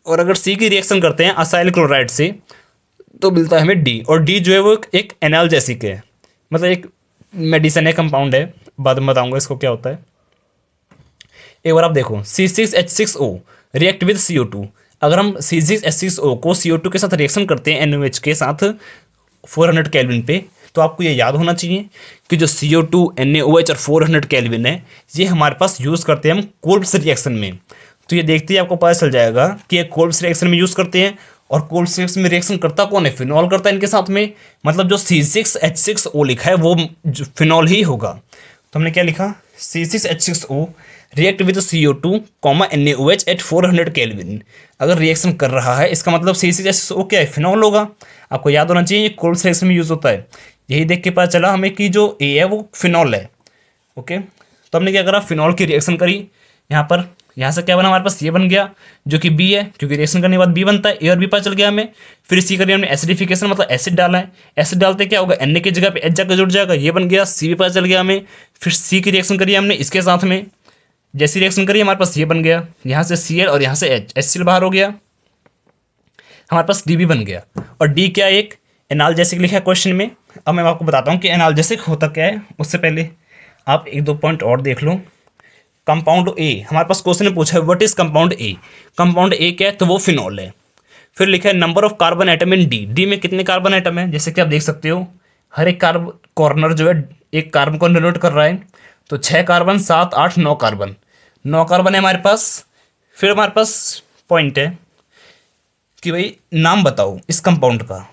और अगर C की रिएक्शन करते हैं असाइल क्लोराइड से तो मिलता है हमें D। और D जो है वो एक एनाल्जेसिक है, मतलब एक मेडिसिन है, कंपाउंड है, बाद में बताऊंगा इसको क्या होता है। एक बार आप देखो C6H6O रिएक्ट विद CO2। अगर हम C6H6O को CO2 के साथ रिएक्शन करते हैं NaOH के साथ 400 केल्विन पे, तो आपको ये याद होना चाहिए कि जो CO2 NaOH और 400 केल्विन है ये हमारे पास यूज़ करते हैं हम कोल्ब्स रिएक्शन में। तो ये देखते ही आपको पता चल जाएगा कि ये कोल्ब्स रिएक्शन में यूज़ करते हैं, और कोल्ब्स रिएक्शन में रिएक्शन करता कौन है, फिनॉल करता है इनके साथ में, मतलब जो C6H6O लिखा है वो फिनॉल ही होगा। तो हमने क्या लिखा, C6H6O react with CO2, NaOH at 400 kelvin. अगर रिएक्शन कर रहा है इसका मतलब C6H6O क्या है, फिनॉल होगा। आपको याद होना चाहिए, ये कोल्ड सिलेक्शन में यूज़ होता है। यही देख के पता चला हमें कि जो ए है वो फिनॉल है। ओके, तो हमने क्या करा, फिनॉल की रिएक्शन करी यहाँ पर, यहाँ से क्या बना हमारे पास, ये बन गया जो कि बी है, क्योंकि रिएक्शन करने के बाद बी बनता है। ए और बी पता चल गया हमें। फिर सी करिए हमने एसिडिफिकेशन, मतलब एसिड डाला है। एसिड डालते क्या होगा, एन की जगह पे एच जाकर जुड़ जाएगा, ये बन गया। सी भी पता चल गया हमें। फिर सी की रिएक्शन करी हमने इसके साथ में, जैसी रिएक्शन करी हमारे पास ये बन गया, यहाँ से सी एल और यहाँ से एच, एच सी एल बाहर हो गया, हमारे पास डी भी बन गया। और डी क्या, एक एनाल्जेसिक लिखा है क्वेश्चन में। अब मैं आपको बताता हूँ कि एनाल्जेसिक होता क्या है। उससे पहले आप एक दो पॉइंट और देख लो। कंपाउंड ए, हमारे पास क्वेश्चन में पूछा है what is compound A. Compound A क्या है, तो वो फिनॉल है। फिर लिखा है number of carbon atom in D. D में कितने कार्बन एटम है, जैसे कि आप देख सकते हो हर एक कॉर्नर जो है एक कार्बन को डिनोट कर रहा है। तो 6 कार्बन, 7, 8, 9 कार्बन, 9 कार्बन है हमारे पास। फिर हमारे पास पॉइंट है कि भाई नाम बताओ इस कंपाउंड का,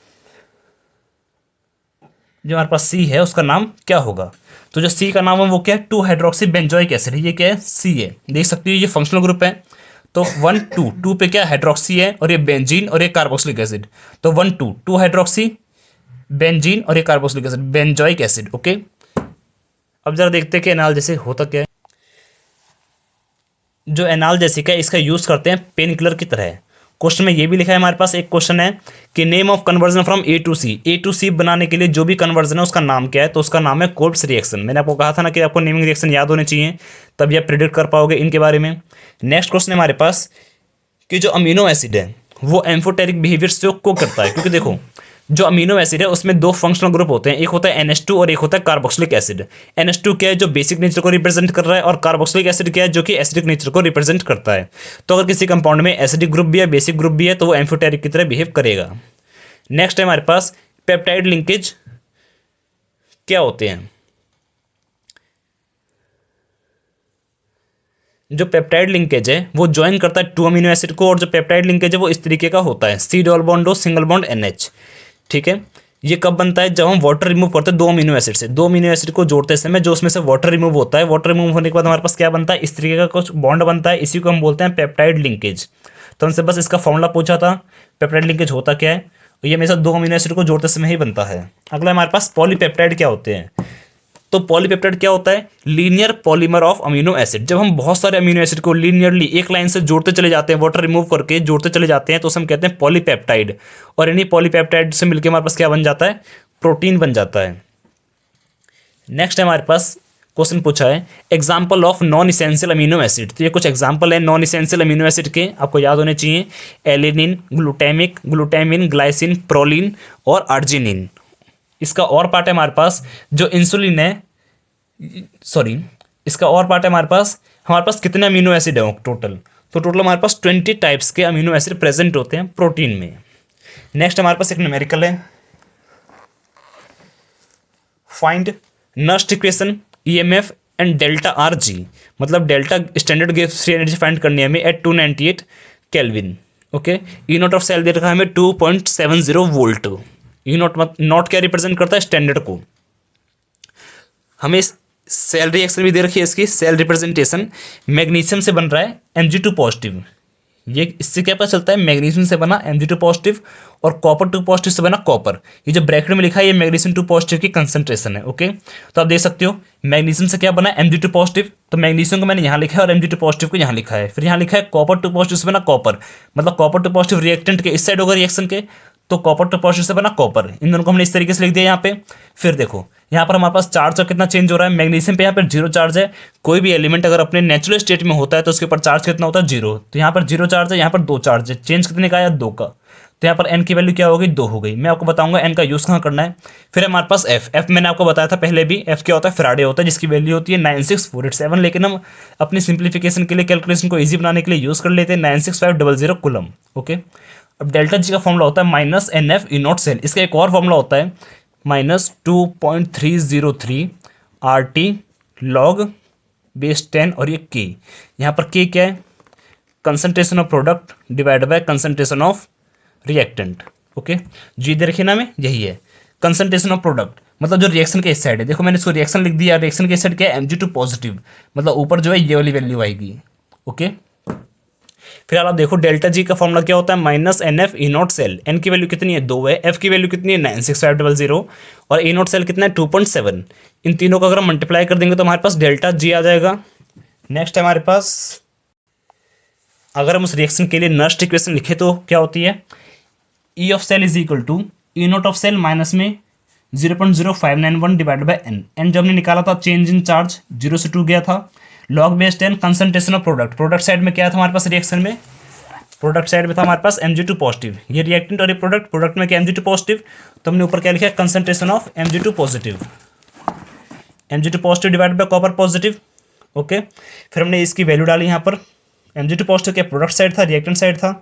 जो हमारे पास सी है उसका नाम क्या होगा। तो जो सी का नाम है वो क्या है, 2 हाइड्रोक्सी बेंजोइक एसिड। ये क्या है, सी है, देख सकते हो ये फंक्शनल ग्रुप है। तो 1 2 2 पे क्या हाइड्रोक्सी है और ये बेंजीन और ये कार्बोक्सिलिक एसिड। तो 1 2 2 हाइड्रोक्सी बेंजीन और ये carboxylic acid, benzoic acid. Okay, अब जरा देखते हैं कि एनाल्जेसिक होता क्या है। जो एनाल्जेसिक है इसका यूज करते हैं पेन किलर की तरह। क्वेश्चन में ये भी लिखा है हमारे पास, एक क्वेश्चन है कि name of conversion from A to C. A to C बनाने के लिए जो भी कन्वर्जन है उसका नाम क्या है, तो उसका नाम है कोल्ब्स रिएक्शन। मैंने आपको कहा था ना कि आपको नेमिंग रिएक्शन याद होने चाहिए, तभी आप प्रिडिक्ट कर पाओगे इनके बारे में। नेक्स्ट क्वेश्चन है हमारे पास कि जो अमीनो एसिड है वो एम्फोटेरिक बिहेवियर से को करता है। क्योंकि देखो जो अमीनो एसिड है उसमें 2 फंक्शनल ग्रुप होते हैं, एक होता है NH2 और एक होता है कार्बोक्सिलिक एसिड। NH2 क्या है, जो बेसिक नेचर को रिप्रेजेंट कर रहा है, और कार्बोक्सिलिक एसिड क्या है, जो कि एसिडिक नेचर को रिप्रेजेंट करता है। तो अगर किसी कंपाउंड में एसिडिक ग्रुप भी है, बेसिक ग्रुप भी है, तो वो एम्फोटेरिक की तरह बिहेव करेगा। नेक्स्ट है हमारे पास पेप्टाइड लिंकेज क्या होते हैं। जो पेप्टाइड लिंकेज है वो ज्वाइन करता है 2 अमीनो एसिड को, और जो पेप्टाइड लिंकेज है वो इस तरीके का होता है, C double bond O single bond NH। ठीक है, ये कब बनता है, जब हम वाटर रिमूव करते हैं 2 अमीनो एसिड से। 2 अमीनो एसिड को जोड़ते समय जो उसमें से वाटर रिमूव होता है, वाटर रिमूव होने के बाद हमारे पास क्या बनता है, इस तरीके का कुछ बॉन्ड बनता है, इसी को हम बोलते हैं पेप्टाइड लिंकेज। तो हमसे बस इसका फॉर्मूला पूछा था, पेप्टाइड लिंकेज होता क्या है, ये हमेशा 2 अमीनो एसिड को जोड़ते समय ही बनता है। अगला हमारे पास पॉलीपेप्टाइड क्या होते हैं। तो पॉलीपेप्टाइड क्या होता है, linear polymer of amino acid. जब हम बहुत सारे अमीनो एसिड को लीनियरली एक लाइन से जोड़ते चले जाते हैं, वाटर रिमूव करके जोड़ते चले जाते हैं, तो उसे हम कहते हैं पॉलीपेप्टाइड। और इन्हीं पॉलीपेप्टाइड से मिलकर हमारे पास क्या बन जाता है, प्रोटीन बन जाता है। नेक्स्ट हमारे पास क्वेश्चन पूछा है example of non essential amino acid. तो ये कुछ एग्जाम्पल है नॉन इसेंशियल अमीनो एसिड के, आपको याद होने चाहिए। Alanine, glutamic, glutamine, glycine, proline और अर्जिनिन। इसका और पार्ट है हमारे पास जो इंसुलिन है, इसका और पार्ट है हमारे पास कितने अमीनो एसिड है टोटल। तो टोटल हमारे पास 20 टाइप्स के अमीनो एसिड प्रेजेंट होते हैं प्रोटीन में। नेक्स्ट हमारे पास एक न्यूमेरिकल है, find Nernst equation EMF and delta RG। मतलब delta standard gas free energy find करनी है हमें at 298 kelvin. Okay, E naught of cell दे रखा है हमें 2.70 वोल्ट। ई नॉट क्या रिप्रेजेंट करता है, स्टैंडर्ड को। हमें सेल रिएक्शन भी दे रखी है, इसकी सेल रिप्रेजेंटेशन मैग्नीशियम से बन रहा है Mg2 पॉजिटिव। ये इससे क्या पता चलता है, मैग्नीशियम से बना Mg2 पॉजिटिव और कॉपर 2 पॉजिटिव से बना कॉपर। ये जो ब्रैकेट में लिखा है ये मैग्नीशियम 2 पॉजिटिव की कंसंट्रेशन है। ओके, तो आप देख सकते हो मैग्नीशियम से क्या बना Mg2 पॉजिटिव, तो मैग्नीशियम को मैंने यहाँ लिखा है और Mg2 पॉजिटिव को यहाँ लिखा है। फिर यहाँ लिखा है कॉपर 2 पॉजिटिव से बना कॉपर, मतलब कॉपर 2 पॉजिटिव रिएक्टेंट के इस साइड होगा रिएक्शन के, तो कॉपर 2 पॉजिटिव से बना कॉपर। इन दोनों को हमने इस तरीके से लिख दिया यहाँ पे। फिर देखो यहाँ पर हमारे पास चार्ज का कितना चेंज हो रहा है, मैग्नीशियम पे यहाँ पर 0 चार्ज है। कोई भी एलिमेंट अगर अपने नेचुरल स्टेट में होता है तो उसके ऊपर चार्ज कितना होता है, 0। तो यहाँ पर 0 चार्ज है, यहाँ पर 2 चार्ज है, चेंज कितने का आया, 2 का। तो यहाँ पर n की वैल्यू क्या हो गई, 2 हो गई। मैं आपको बताऊंगा n का यूज़ कहाँ करना है। फिर हमारे पास f मैंने आपको बताया था पहले भी, f क्या होता है, फैराडे होता है, जिसकी वैल्यू होती है 96487। लेकिन हम अपनी सिंप्लीफिकेशन के लिए, कैलकुलेशन को ईजी बनाने के लिए यूज़ कर लेते हैं 96500 कुलम। ओके, अब डेल्टा जी का फॉर्मूला होता है -NF ई नॉट सेल। इसका एक और फॉर्मूला होता है -2.303 RT log बेस 10 और ये K। यहाँ पर K क्या है, concentration of product divide by concentration of reactant. Okay, G दे रखिए ना में, यही है कंसंट्रेशन ऑफ प्रोडक्ट, मतलब जो रिएक्शन के इस साइड है। देखो मैंने इसको रिएक्शन लिख दिया, रिएक्शन के इस साइड क्या है, Mg2 पॉजिटिव, मतलब ऊपर जो है ये वाली वैल्यू आएगी। ओके, फिर आप देखो डेल्टा जी का फॉर्मूला क्या होता है, minus n F E naught cell. N की वैल्यू कितनी है 2 है, एफ की वैल्यू कितनी है 96500 और ई नॉट सेल कितना है 2.7। इन तीनों को अगर हम मल्टीप्लाई कर देंगे तो हमारे पास डेल्टा जी आ जाएगा। नेक्स्ट है हमारे पास, अगर हम उस रिएक्शन के लिए नर्स्ट इक्वेशन लिखे तो क्या होती है, E of cell is equal to E naught of cell minus में 0.0591 डिवाइड बाई एन। एन जब हमने निकाला था चेंज इन चार्ज 0 से 2 गया था, log base 10 concentration of product. Product side में क्या था हमारे पास रिएक्शन में, प्रोडक्ट साइड में था हमारे पास Mg2 पॉजिटिव, ये रिएक्टेंट और ये प्रोडक्ट, प्रोडक्ट में क्या Mg2 पॉजिटिव, तो हमने ऊपर क्या लिखा है concentration of Mg2 positive, Mg2 positive divide by copper positive. Okay, फिर हमने इसकी वैल्यू डाली यहाँ पर, Mg2 पॉजिटिव क्या प्रोडक्ट साइड था, रिएक्टेंट साइड था।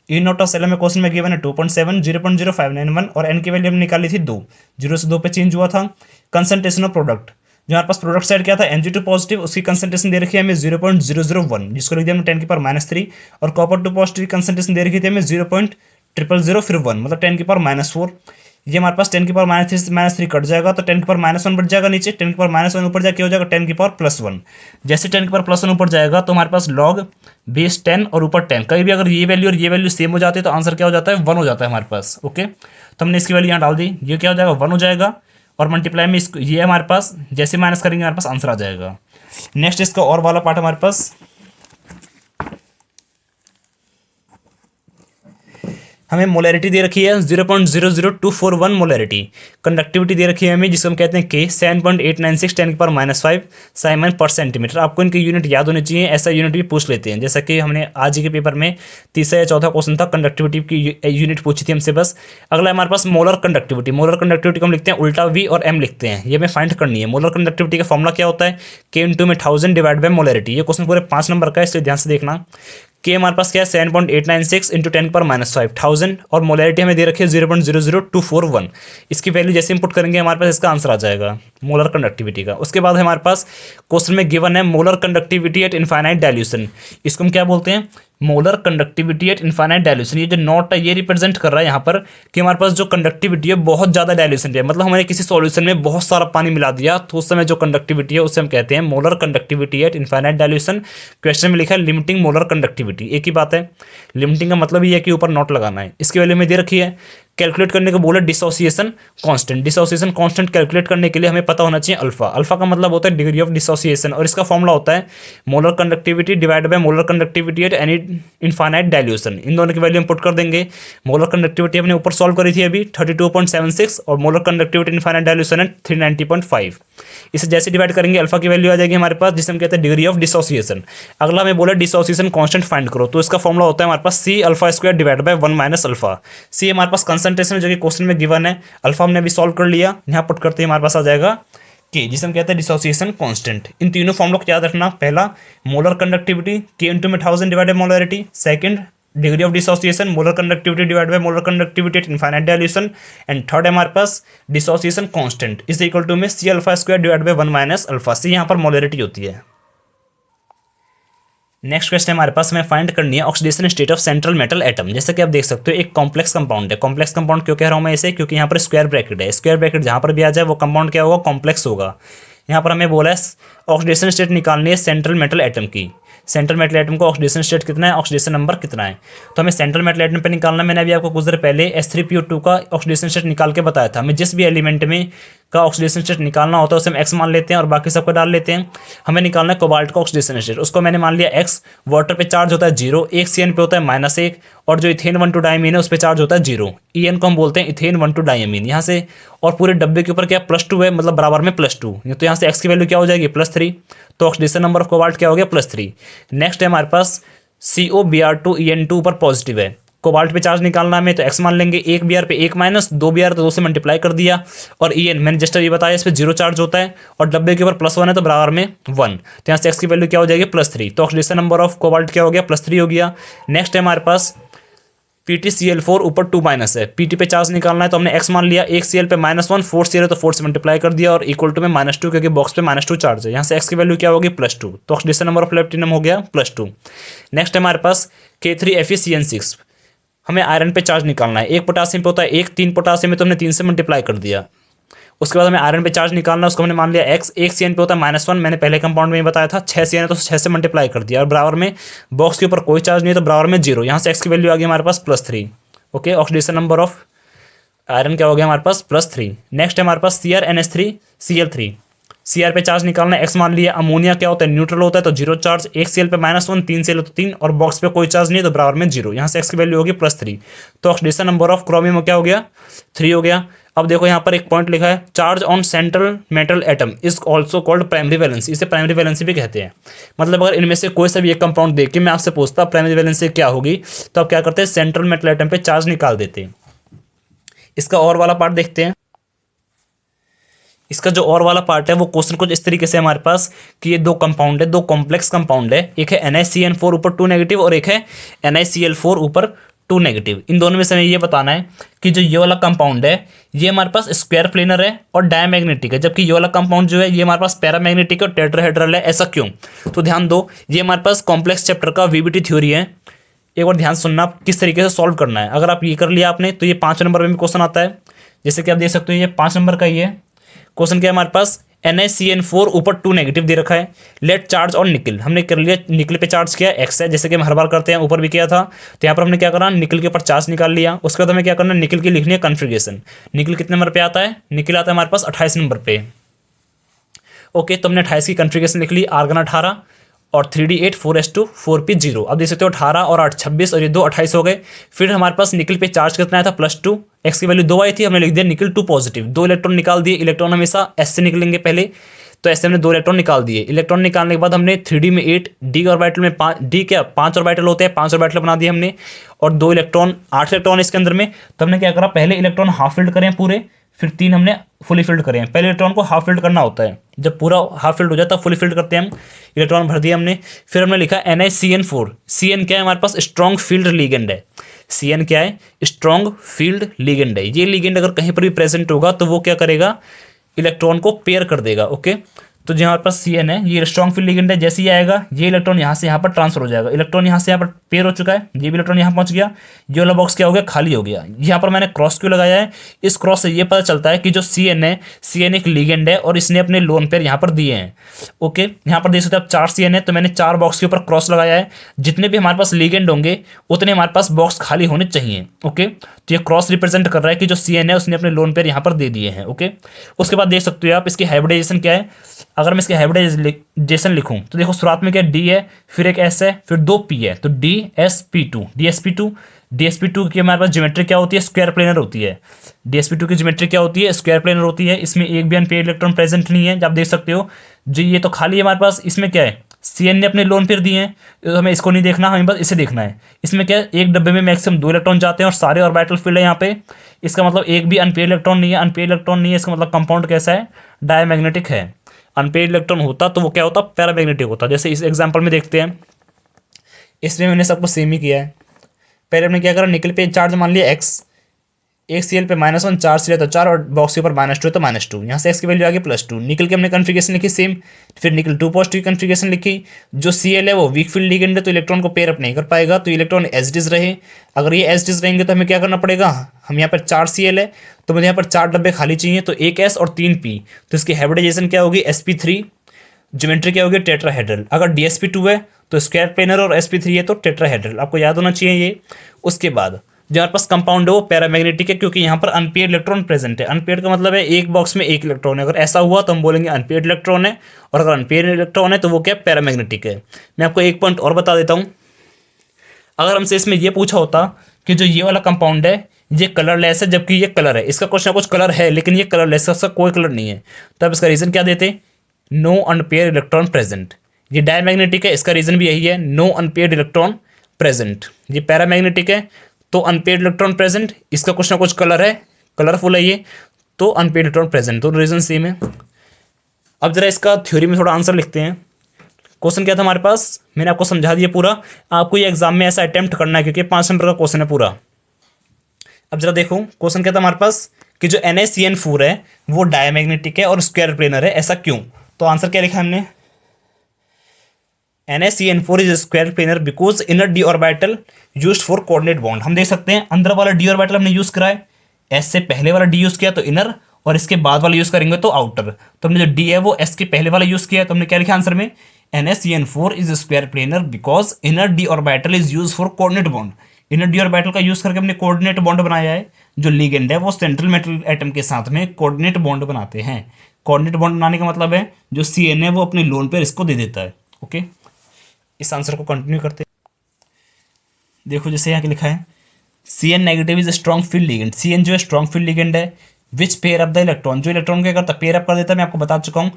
ई नॉट ऑफ सेल में क्वेश्चन में गिवन है 2.7, 0.0591 और एन की वैल्यू हमने निकाली थी 2, 0 से 2 पे चेंज हुआ था। कंसंट्रेशन ऑफ प्रोडक्ट, जो हमारे पास प्रोडक्ट साइड क्या था Mg2 पॉजिटिव, उसकी कंसंट्रेशन दे रखी है हमें 0.001, जिसको लिख दिया हमने 10 की पावर -3, और कॉपर 2 पॉजिटिव की कंसंट्रेशन दे रखी थी हमें 0.000 फिर 1, मतलब 10 की पावर -4। ये हमारे पास 10 की पावर -3 कट जाएगा तो 10 की पावर -1 बढ़ जाएगा नीचे, 10 की पावर -1 ऊपर जाके हो जाएगा 10 की पावर +1। जैसे 10 की पावर +1 ऊपर जाएगा तो हमारे पास लॉग बेस 10 और ऊपर 10, कहीं भी अगर ये वैल्यू और ये वैल्यू सेम हो जाती है तो आंसर क्या हो जाता है 1 हो जाता है हमारे पास। ओके, तो हमने इसकी वैल्यू यहाँ डाल दी, ये क्या हो जाएगा 1 हो जाएगा, और मल्टीप्लाई में इसको ये हमारे पास जैसे माइनस करेंगे हमारे पास आंसर आ जाएगा। नेक्स्ट इसका और वाला पार्ट हमारे पास, हमें मोलैरिटी दे रखी है 0.00241 मोलैरिटी, कंडक्टिविटी दे रखी है हमें जिसको हम कहते हैं K 7.896 10 की पावर -5 साइमन पर सेंटीमीटर। आपको इनकी यूनिट याद होनी चाहिए, ऐसा यूनिट भी पूछ लेते हैं, जैसा कि हमने आज ही के पेपर में तीसरा या चौथा क्वेश्चन था, कंडक्टिविटी की यूनिट पूछी थी हमसे बस। अगला हमारे पास मोलर कंडक्टिविटी, मोलर कंडक्टिविटी को हम लिखते हैं उल्टा V और M लिखते हैं, ये हमें फाइंड करनी है। मोलर कंडक्टिविटी का फॉर्मूला क्या होता है, K × में 1000 डिवाइड बाई मोलैरिटी। ये क्वेश्चन पूरे 5 नंबर का है, इसलिए ध्यान से देखना। के हमारे पास क्या है 7.896 इंटू 10 की पावर -5 1000, और मोलैरिटी हमें दे रखी है 0.00241। इसकी वैल्यू जैसे इंपुट करेंगे हमारे पास इसका आंसर आ जाएगा मोलर कंडक्टिविटी का। उसके बाद हमारे पास क्वेश्चन में गिवन है molar conductivity at infinite dilution. इसको हम क्या बोलते हैं, molar conductivity at infinite dilution. ये जो नॉट है ये रिप्रेजेंट कर रहा है यहाँ पर कि हमारे पास जो कंडक्टिविटी है बहुत ज़्यादा डाइल्यूशन पे है, मतलब हमने किसी सॉल्यूशन में बहुत सारा पानी मिला दिया तो उस समय जो कंडक्टिविटी है उससे हम कहते हैं molar conductivity at infinite dilution. Question में लिखा है लिमिटिंग मोलर कंडक्टिविटी, एक ही बात है। लिमिटिंग का मतलब ये है कि ऊपर नॉट लगाना है। इसकी वैल्यू में दे रखी है, कैलकुलेट करने को बोला dissociation constant. Dissociation constant calculate करने के लिए हमें पता होना चाहिए अल्फा। अल्फा का मतलब होता है डिग्री ऑफ डिसोसिएशन, और इसका फॉर्मूला होता है molar conductivity divide by molar conductivity at any infinite dilution. इन दोनों की वैल्यू हम पुट कर देंगे। मोलर कंडक्टिविटी हमने ऊपर सॉल्व करी थी अभी 32.76, और मोलर कंडक्टिविटी इनफाइनाइट डाइल्यूशन है 390.5। इसे जैसे डिवाइड करेंगे अल्फा की वैल्यू आ जाएगी हमारे पास, जिसे हम कहते हैं डिग्री ऑफ डिसोसिएशन। अगला हमें बोला डिसोसिएशन कांस्टेंट फाइंड करो, तो इसका फॉर्मूला होता है हमारे पास C α² divide by 1 minus alpha. C हमारे पास कंसंट्रेशन जो कि क्वेश्चन में गिवन है, अल्फा हमने अभी सॉल्व कर लिया, यहाँ पुट करते ही हमारे पास आ जाएगा K, जिसे हम कहते हैं डिसोसिएशन कांस्टेंट। इन तीनों फॉर्मूला को याद रखना, पहला मोलर कंडक्टिविटी K × में 1000 divide by molarity, second degree of dissociation molar conductivity divide by molar conductivity at infinite dilution, and third है हमारे पास dissociation constant is equal to में C α² divide by 1 minus alpha. C यहाँ पर molarity होती है। Next question हमारे पास हमें फाइंड करनी है oxidation state of central metal atom. जैसे कि आप देख सकते हो एक कॉम्प्लेक्स कंपाउंड है। कॉम्प्लेक्स कंपाउंड क्यों कह रहा हूँ मैं इसे, क्योंकि यहाँ पर स्क्वायर ब्रैकेट है। स्क्वायर ब्रैकेट जहाँ पर भी आ जाए वो कंपाउंड क्या होगा, कॉम्प्लेक्स होगा। यहाँ पर हमें बोला है ऑक्सीडेशन स्टेट निकालनी है सेंट्रल मेटल एटम की। सेंट्रल मेटल एटम का ऑक्सीडेशन स्टेट कितना है, ऑक्सीडेशन नंबर कितना है, तो हमें सेंट्रल मेटल एटम पे निकालना। मैंने अभी आपको कुछ देर पहले H3PO2 का ऑक्सीडेशन स्टेट निकाल के बताया था। हमें जिस भी एलिमेंट में का ऑक्सीडेशन स्टेट निकालना होता है उसे हम X मान लेते हैं और बाकी सबको डाल लेते हैं। हमें निकालना है कोबाल्ट का ऑक्सीडेशन स्टेट, उसको मैंने मान लिया X। वाटर पे चार्ज होता है 0, एक CN पे होता है -1, और जो इथेन 1,2 डायमीन है उस पर चार्ज होता है 0। EN को हम बोलते हैं इथेन 1,2 डायमीन। यहाँ से और पूरे डब्बे के ऊपर क्या +2 है, मतलब बराबर में +2, तो यहाँ से X की वैल्यू क्या हो जाएगी +3, तो ऑक्सीडेशन नंबर ऑफ कोबाल्ट क्या हो गया +3। नेक्स्ट है हमारे पास COBr2EN2 ऊपर पॉजिटिव है। कोबाल्ट पे चार्ज निकालना हमें तो X मान लेंगे, 1 Br पे 1 माइनस, 2 Br तो 2 से मल्टीप्लाई कर दिया, और EN मैंने जस्ट अभी बताया इस पे 0 चार्ज होता है और डब्बे के ऊपर +1 है तो बराबर में 1, तो यहाँ से X की वैल्यू क्या हो जाएगी +3, तो ऑक्सीडेशन नंबर ऑफ कोबाल्ट क्या हो गया +3 हो गया। नेक्स्ट है हमारे पास PtCl4 ऊपर 2 माइनस है। Pt पे चार्ज निकालना है तो हमने X मान लिया, 1 Cl पे -1, 4 Cl है तो 4 से मल्टीप्लाई कर दिया, और इक्वल टू में -2 क्योंकि बॉक्स पे -2 चार्ज है। यहाँ से X की वैल्यू क्या होगी +2, तो ऑक्सीडेशन नंबर ऑफ प्लेटिनम हो गया +2। नेक्स्ट है हमारे पास K3FeCN6। हमें आयरन पे चार्ज निकालना है, 1 पोटासियम पे होता है 1, 3 पोटासियम में तो हमने 3 से मल्टीप्लाई कर दिया, उसके बाद हमें आयरन पे चार्ज निकालना है, उसको हमने मान लिया x, 1 CN पे होता है -1, मैंने पहले कंपाउंड में बताया था 6 CN है तो 6 से मल्टीप्लाई कर दिया, और बराबर में बॉक्स के ऊपर कोई चार्ज नहीं है तो बराबर में 0, यहाँ से x की वैल्यू आ गई हमारे पास +3। Okay, oxidation number of iron क्या हो गया हमारे पास +3। नेक्स्ट है हमारे पास CrNH3Cl3, Cr पे चार्ज निकालना है, x मान लिया। अमोनिया क्या होता है, न्यूट्रल होता है तो 0 चार्ज, 1 Cl पे -1, 3 Cl तो 3, और बॉक्स पे कोई चार्ज नहीं है तो बराबर में 0, यहाँ से x की वैल्यू होगी +3, तो ऑक्सीडेशन नंबर ऑफ क्रोमियम क्या हो गया 3 हो गया। अब देखो यहाँ पर एक पॉइंट लिखा है, charge on central metal atom is also called primary valency, इसे प्राइमरी वैलेंसी भी कहते हैं। मतलब अगर इनमें से कोई सा भी एक कंपाउंड देख के मैं आपसे पूछता प्राइमरी वैलेंसी क्या होगी, तो आप क्या करते हैं, सेंट्रल मेटल एटम पे चार्ज निकाल देते हैं। इसका और वाला पार्ट देखते हैं। इसका जो और वाला पार्ट है वो क्वेश्चन कुछ इस तरीके से हमारे पास कि ये दो कंपाउंड है, दो कॉम्प्लेक्स कंपाउंड है, एक है NaCN4 ऊपर 2 नेगेटिव और एक है NaCl4 ऊपर 2 नेगेटिव। इन दोनों में से हमें ये बताना है कि जो ये वाला कंपाउंड है ये हमारे पास स्क्वायर प्लेनर है और डायमैग्नेटिक है, जबकि ये वाला कंपाउंड जो है ये हमारे पास पैरामैग्नेटिक और टेट्राहेड्रल है। ऐसा क्यों? तो ध्यान दो, ये हमारे पास कॉम्प्लेक्स चैप्टर का VBT थ्योरी है, एक बार ध्यान सुनना किस तरीके से सॉल्व करना है। अगर आप ये कर लिया आपने तो ये 5 नंबर में भी क्वेश्चन आता है, जैसे कि आप देख सकते हो ये 5 नंबर का ही है। क्वेश्चन क्या है हमारे पास, NaCN4 ऊपर 2 नेगेटिव दे रखा है, लेट चार्ज ऑन निकल, हमने कर लिया निकल पे चार्ज किया x है, जैसे कि हम हर बार करते हैं, ऊपर भी किया था। तो यहाँ पर हमने क्या करा, निकल के ऊपर चार्ज निकाल लिया। उसके बाद हमें क्या करना है, निकल की लिखनी है कॉन्फ़िगरेशन। निकल कितने नंबर पे आता है, निकल आता है हमारे पास 28 नंबर पे। ओके, तो हमने 28 की कॉन्फ़िगरेशन लिख ली, आर्गन 18 और 3d8 4s2 4p0। अब देख सकते हो 18 और 8 26 और ये 2 28 हो गए। फिर हमारे पास निकल पे चार्ज कितना आया था +2, x की वैल्यू 2 आई थी, हमने लिख दिया निकल 2 पॉजिटिव, 2 इलेक्ट्रॉन निकाल दिए। इलेक्ट्रॉन हमेशा s से निकलेंगे पहले, तो ऐसे हमने 2 इलेक्ट्रॉन निकाल दिए। इलेक्ट्रॉन निकालने के बाद हमने 3d में 8, d ऑर्बिटल में 5, d क्या 5 ऑर्बिटल होते हैं, 5 ऑर्बिटल बना दिए हमने, और 2 इलेक्ट्रॉन 8 इलेक्ट्रॉन इसके अंदर में। तो हमने क्या करा, पहले इलेक्ट्रॉन हाफ फिल्ड करें पूरे, फिर 3 हमने फुली फिल्ड करें। पहले इलेक्ट्रॉन को हाफ फिल्ड करना होता है, जब पूरा हाफ फिल्ड हो जाता है फुली फिल्ड करते हैं हम। इलेक्ट्रॉन भर दिया हमने, फिर हमने लिखा NaCN4। CN क्या है हमारे पास, स्ट्रॉन्ग फील्ड लिगेंड है। CN क्या है, स्ट्रॉन्ग फील्ड लिगेंड है। ये लिगेंड अगर कहीं पर भी प्रेजेंट होगा तो वो क्या करेगा, इलेक्ट्रॉन को पेयर कर देगा। ओके, तो जो हमारे पास CN है ये स्ट्रॉन्ग फील्ड लिगेंड है, जैसे ही आएगा ये इलेक्ट्रॉन यहाँ से यहाँ पर ट्रांसफर हो जाएगा। इलेक्ट्रॉन यहाँ से यहाँ पर पेयर हो चुका है, ये भी इलेक्ट्रॉन यहाँ पहुँच गया, ये वाला बॉक्स क्या हो गया, खाली हो गया। यहाँ पर मैंने क्रॉस क्यों लगाया है, इस क्रॉस से ये पता चलता है कि जो CN है, CN एक लिगेंड है और इसने अपने लोन पेयर यहाँ पर दिए हैं। ओके, यहाँ पर देख सकते हो आप 4 CN है, तो मैंने 4 बॉक्स के ऊपर क्रॉस लगाया है। जितने भी हमारे पास लिगेंड होंगे उतने हमारे पास बॉक्स खाली होने चाहिए। ओके, तो ये क्रॉस रिप्रेजेंट कर रहा है कि जो CN है उसने अपने लोन पेयर यहाँ पर दे दिए हैं। ओके, उसके बाद देख सकते हो आप इसकी हाइब्रिडाइजेशन क्या है। अगर मैं इसकी हाइब्रिडाइजेशन लिखूं तो देखो शुरुआत में क्या D है, फिर एक S है, फिर 2 P है, तो DsP2 की हमारे पास ज्योमेट्री क्या होती है, स्क्वायर प्लेनर होती है। DsP2 की ज्योमेट्री क्या होती है, स्क्वायर प्लेनर होती है। इसमें एक भी अनपेयर्ड इलेक्ट्रॉन प्रेजेंट नहीं है, आप देख सकते हो। जो ये तो खाली है हमारे पास, इसमें क्या है, CN ने अपने लोन पेयर दिए हैं, तो हमें इसको नहीं देखना, हमें बस इसे देखना है। इसमें क्या है, एक डब्बे में मैक्सिमम 2 इलेक्ट्रॉन जाते हैं और सारे ऑर्बिटल फील्ड है यहाँ पे। इसका मतलब एक भी अनपेयर्ड इलेक्ट्रॉन नहीं है, अनपेयर्ड इलेक्ट्रॉन नहीं है, इसका मतलब कंपाउंड कैसा है, डायमैग्नेटिक है। अनपेयर्ड इलेक्ट्रॉन होता तो वो क्या होता, पैरामैग्नेटिक होता। जैसे इस एग्जांपल में देखते हैं, इसमें मैंने सबको सेम ही किया है। पहले हमने क्या करा, निकल पे चार्ज मान लिया x, 1 Cl पे -1, 4 Cl तो 4 और बॉक्स के ऊपर -2 है तो -2, यहाँ से x की वैल्यू आ गई +2। निकल के हमने कॉन्फ़िगरेशन लिखी सेम, फिर निकल 2 पॉजिटिव कॉन्फ़िगरेशन लिखी। जो Cl है वो वीक फील्ड लिगेंड है तो इलेक्ट्रॉन को पेयर अप नहीं कर पाएगा, तो इलेक्ट्रॉन एज इट इज रहे। अगर ये एज इट इज रहेंगे तो हमें क्या करना पड़ेगा, हम यहाँ पर 4 Cl है तो मुझे यहाँ पर 4 डब्बे खाली चाहिए, तो 1 S और 3 P, तो इसकी हाइब्रिडाइजेशन क्या होगी, sp3। ज्योमेट्री क्या होगी, टेट्राहेड्रल। अगर DsP2 है तो स्क्वायर प्लेनर और sp3 है तो टेट्राहेड्रल, आपको याद होना चाहिए ये। उसके बाद जो हमारे पास कंपाउंड है वो पैरामैग्नेटिक है, क्योंकि यहाँ पर अनपेयर्ड इलेक्ट्रॉन प्रेजेंट है। अनपेयर्ड का मतलब है एक बॉक्स में एक इलेक्ट्रॉन है, अगर ऐसा हुआ तो हम बोलेंगे अनपेयर्ड इलेक्ट्रॉन है, और अगर अनपेयर्ड इलेक्ट्रॉन है तो वो क्या, पैरामैग्नेटिक है। मैं आपको एक पॉइंट और बता देता हूँ, अगर हमसे इसमें ये पूछा होता कि जो ये वाला कंपाउंड है ये कलरलेस है जबकि ये कलर है, इसका कुछ ना कुछ कलर है लेकिन ये कलरलेस है, इसका कोई कलर नहीं है, तो अब इसका रीज़न क्या देते, नो अनपेयर्ड इलेक्ट्रॉन प्रेजेंट। ये डायमैग्नेटिक है, इसका रीज़न भी यही है, नो अनपेयर्ड इलेक्ट्रॉन प्रेजेंट। ये पैरामैग्नेटिक है तो अनपेयर्ड इलेक्ट्रॉन प्रेजेंट, इसका कुछ ना कुछ कलर है, कलरफुल है ये, तो अनपेयर्ड इलेक्ट्रॉन प्रेजेंट, तो रीज़न सेम है। अब जरा इसका थ्योरी में थोड़ा आंसर लिखते हैं। क्वेश्चन क्या था हमारे पास, मैंने आपको समझा दिया पूरा, आपको ये एग्जाम में ऐसा अटेम्प्ट करना है क्योंकि 5 नंबर का क्वेश्चन है पूरा। अब जरा देखो क्वेश्चन क्या था हमारे पास कि जो NaCN4 है वो डायमैग्नेटिक है और स्क्वायर प्लेनर है, ऐसा क्यों? तो आंसर क्या लिखा हमने, NaCN4 is square planar because inner d orbital used for coordinate bond. हम देख सकते हैं अंदर वाला d ऑर्बिटल हमने यूज करा है, S से पहले वाला d यूज किया तो इनर, और इसके बाद वाला यूज़ करेंगे तो आउटर। तो हमने जो डी है वो एस के पहले वाला यूज़ किया, तो हमने क्या लिखा आंसर में, NaCN4 is square planar because inner d orbital is use for coordinate bond. Inner d orbital का यूज़ करके हमने कोऑर्डिनेट बॉन्ड बनाया है। जो लिगेंड है वो सेंट्रल मेटल एटम के साथ में कोऑर्डिनेट बॉन्ड बनाते हैं। कोऑर्डिनेट बॉन्ड बनाने का मतलब है जो CN है वो अपने लोन पर इसको दे देता है। ओके, इस आंसर को कंटिन्यू करते हैं। देखो जैसे यहाँ के लिखा है CN negative is strong field ligand. CN जो है स्ट्रॉन्ग फील्ड लिगेंड है which pair up the electron. जो इलेक्ट्रॉन क्या करता है, पेयर अप कर देता है। मैं आपको बता चुका हूँ,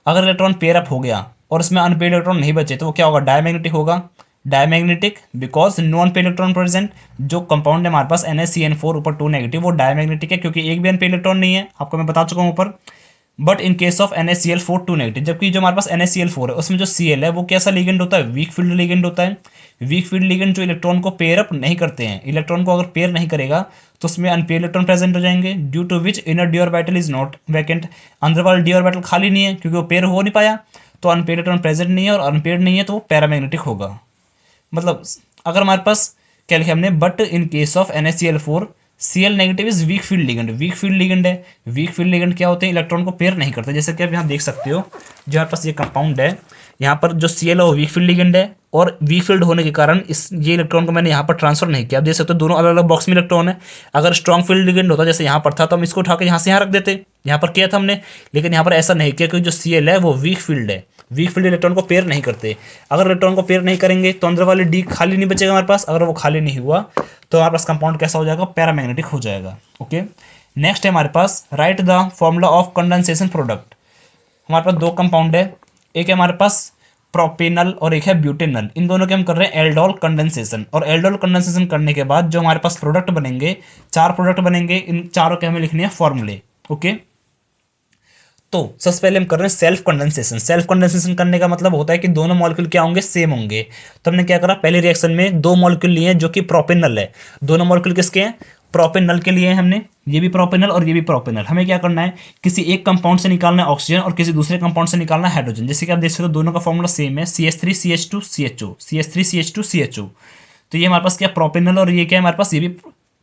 अगर इलेक्ट्रॉन पेयर अप हो गया और उसमें अनपेड इलेक्ट्रॉन नहीं बचे तो वो क्या होगा, डायमैग्नेटिक होगा। Diamagnetic because non paid electron present. जो कंपाउंड है हमारे पास NaCN4 ऊपर 2 नेगेटिव, वो डायमैग्नेटिक है क्योंकि एक भी अनपेड इलेक्ट्रॉन नहीं है, आपको मैं बता चुका हूँ ऊपर। But in case of NaCl4 2 negative, जबकि जो हमारे पास NaCl4 है उसमें जो Cl है वो कैसा लिगेंड होता है, वीक फील्ड लिगेंड होता है। वीक फील्ड लिगेंड जो इलेक्ट्रॉन को पेयर अप नहीं करते हैं, इलेक्ट्रॉन को अगर पेयर नहीं करेगा तो उसमें अनपेड इलेक्ट्रॉन प्रेजेंट हो जाएंगे, due to which inner d orbital is not vacant. अंदर वाला डी ऑर्बिटल खाली नहीं है क्योंकि वो पेयर हो नहीं पाया, तो अनपेड इलेक्ट्रॉन प्रेजेंट नहीं है, और अनपेड नहीं है तो वो पैरामैग्नेटिक होगा। मतलब अगर हमारे पास क्या लिखा हमने, but in case of NaCl4 Cl negative is weak field ligand. Weak field ligand है। वीक फील्ड लिगेंड क्या होते हैं, इलेक्ट्रॉन को पेयर नहीं करते। जैसे कि आप यहाँ देख सकते हो, जो हमारे पास ये कंपाउंड है, यहाँ पर जो Cl है वो वीक फील्ड लिगेंड है, और वीक फील्ड होने के कारण ये इलेक्ट्रॉन को मैंने यहाँ पर ट्रांसफर नहीं किया। आप देख सकते हो दोनों अलग अलग बॉक्स में इलेक्ट्रॉन है। अगर स्ट्रॉन्ग फील्ड लिगेंड होता जैसे यहाँ पर था तो हम इसको उठा के यहाँ से यहाँ रख देते, यहाँ पर किया था हमने, लेकिन यहाँ पर ऐसा नहीं किया क्योंकि जो Cl है वो वीक फील्ड है। वीक फील्ड इलेक्ट्रॉन को पेयर नहीं करते। अगर इलेक्ट्रॉन को पेयर नहीं करेंगे तो अंदर वाले डी खाली नहीं बचेगा हमारे पास। अगर वो खाली नहीं हुआ तो हमारे पास कंपाउंड कैसा हो जाएगा, पैरामैग्नेटिक हो जाएगा। ओके, नेक्स्ट है हमारे पास write the formula of condensation product. हमारे पास दो कंपाउंड है, एक है हमारे पास प्रोपेनल और एक है ब्यूटेनल। इन दोनों के हम कर रहे हैं एल्डोल कंडेंसेशन, और एल्डोल कंडेंसेशन करने के बाद जो हमारे पास प्रोडक्ट बनेंगे, 4 प्रोडक्ट बनेंगे। इन चारों के हमें लिखने हैं फॉर्मूले। ओके, तो सबसे पहले हम कर रहे हैं सेल्फ कंडेंसेशन। सेल्फ कंडेंसेशन करने का मतलब होता है कि दोनों मॉलिक्यूल क्या होंगे, सेम होंगे। तो हमने क्या करा, पहले रिएक्शन में 2 मॉलिक्यूल लिए जो कि प्रोपेनल है। दोनों मॉलिक्यूल किसके हैं, प्रोपेनल के लिए हमने, ये भी प्रोपेनल और ये भी प्रोपेनल। हमें क्या करना है, किसी एक कंपाउंड से निकालना है ऑक्सीजन और किसी दूसरे कंपाउंड से निकालना है हाइड्रोजन। जैसे कि आप देख सकते हो दोनों का फॉर्मूला सेम है, CH3CH2CHO, CH3CH2CHO। तो ये हमारे पास क्या प्रोपेनल और ये क्या है हमारे पास, ये भी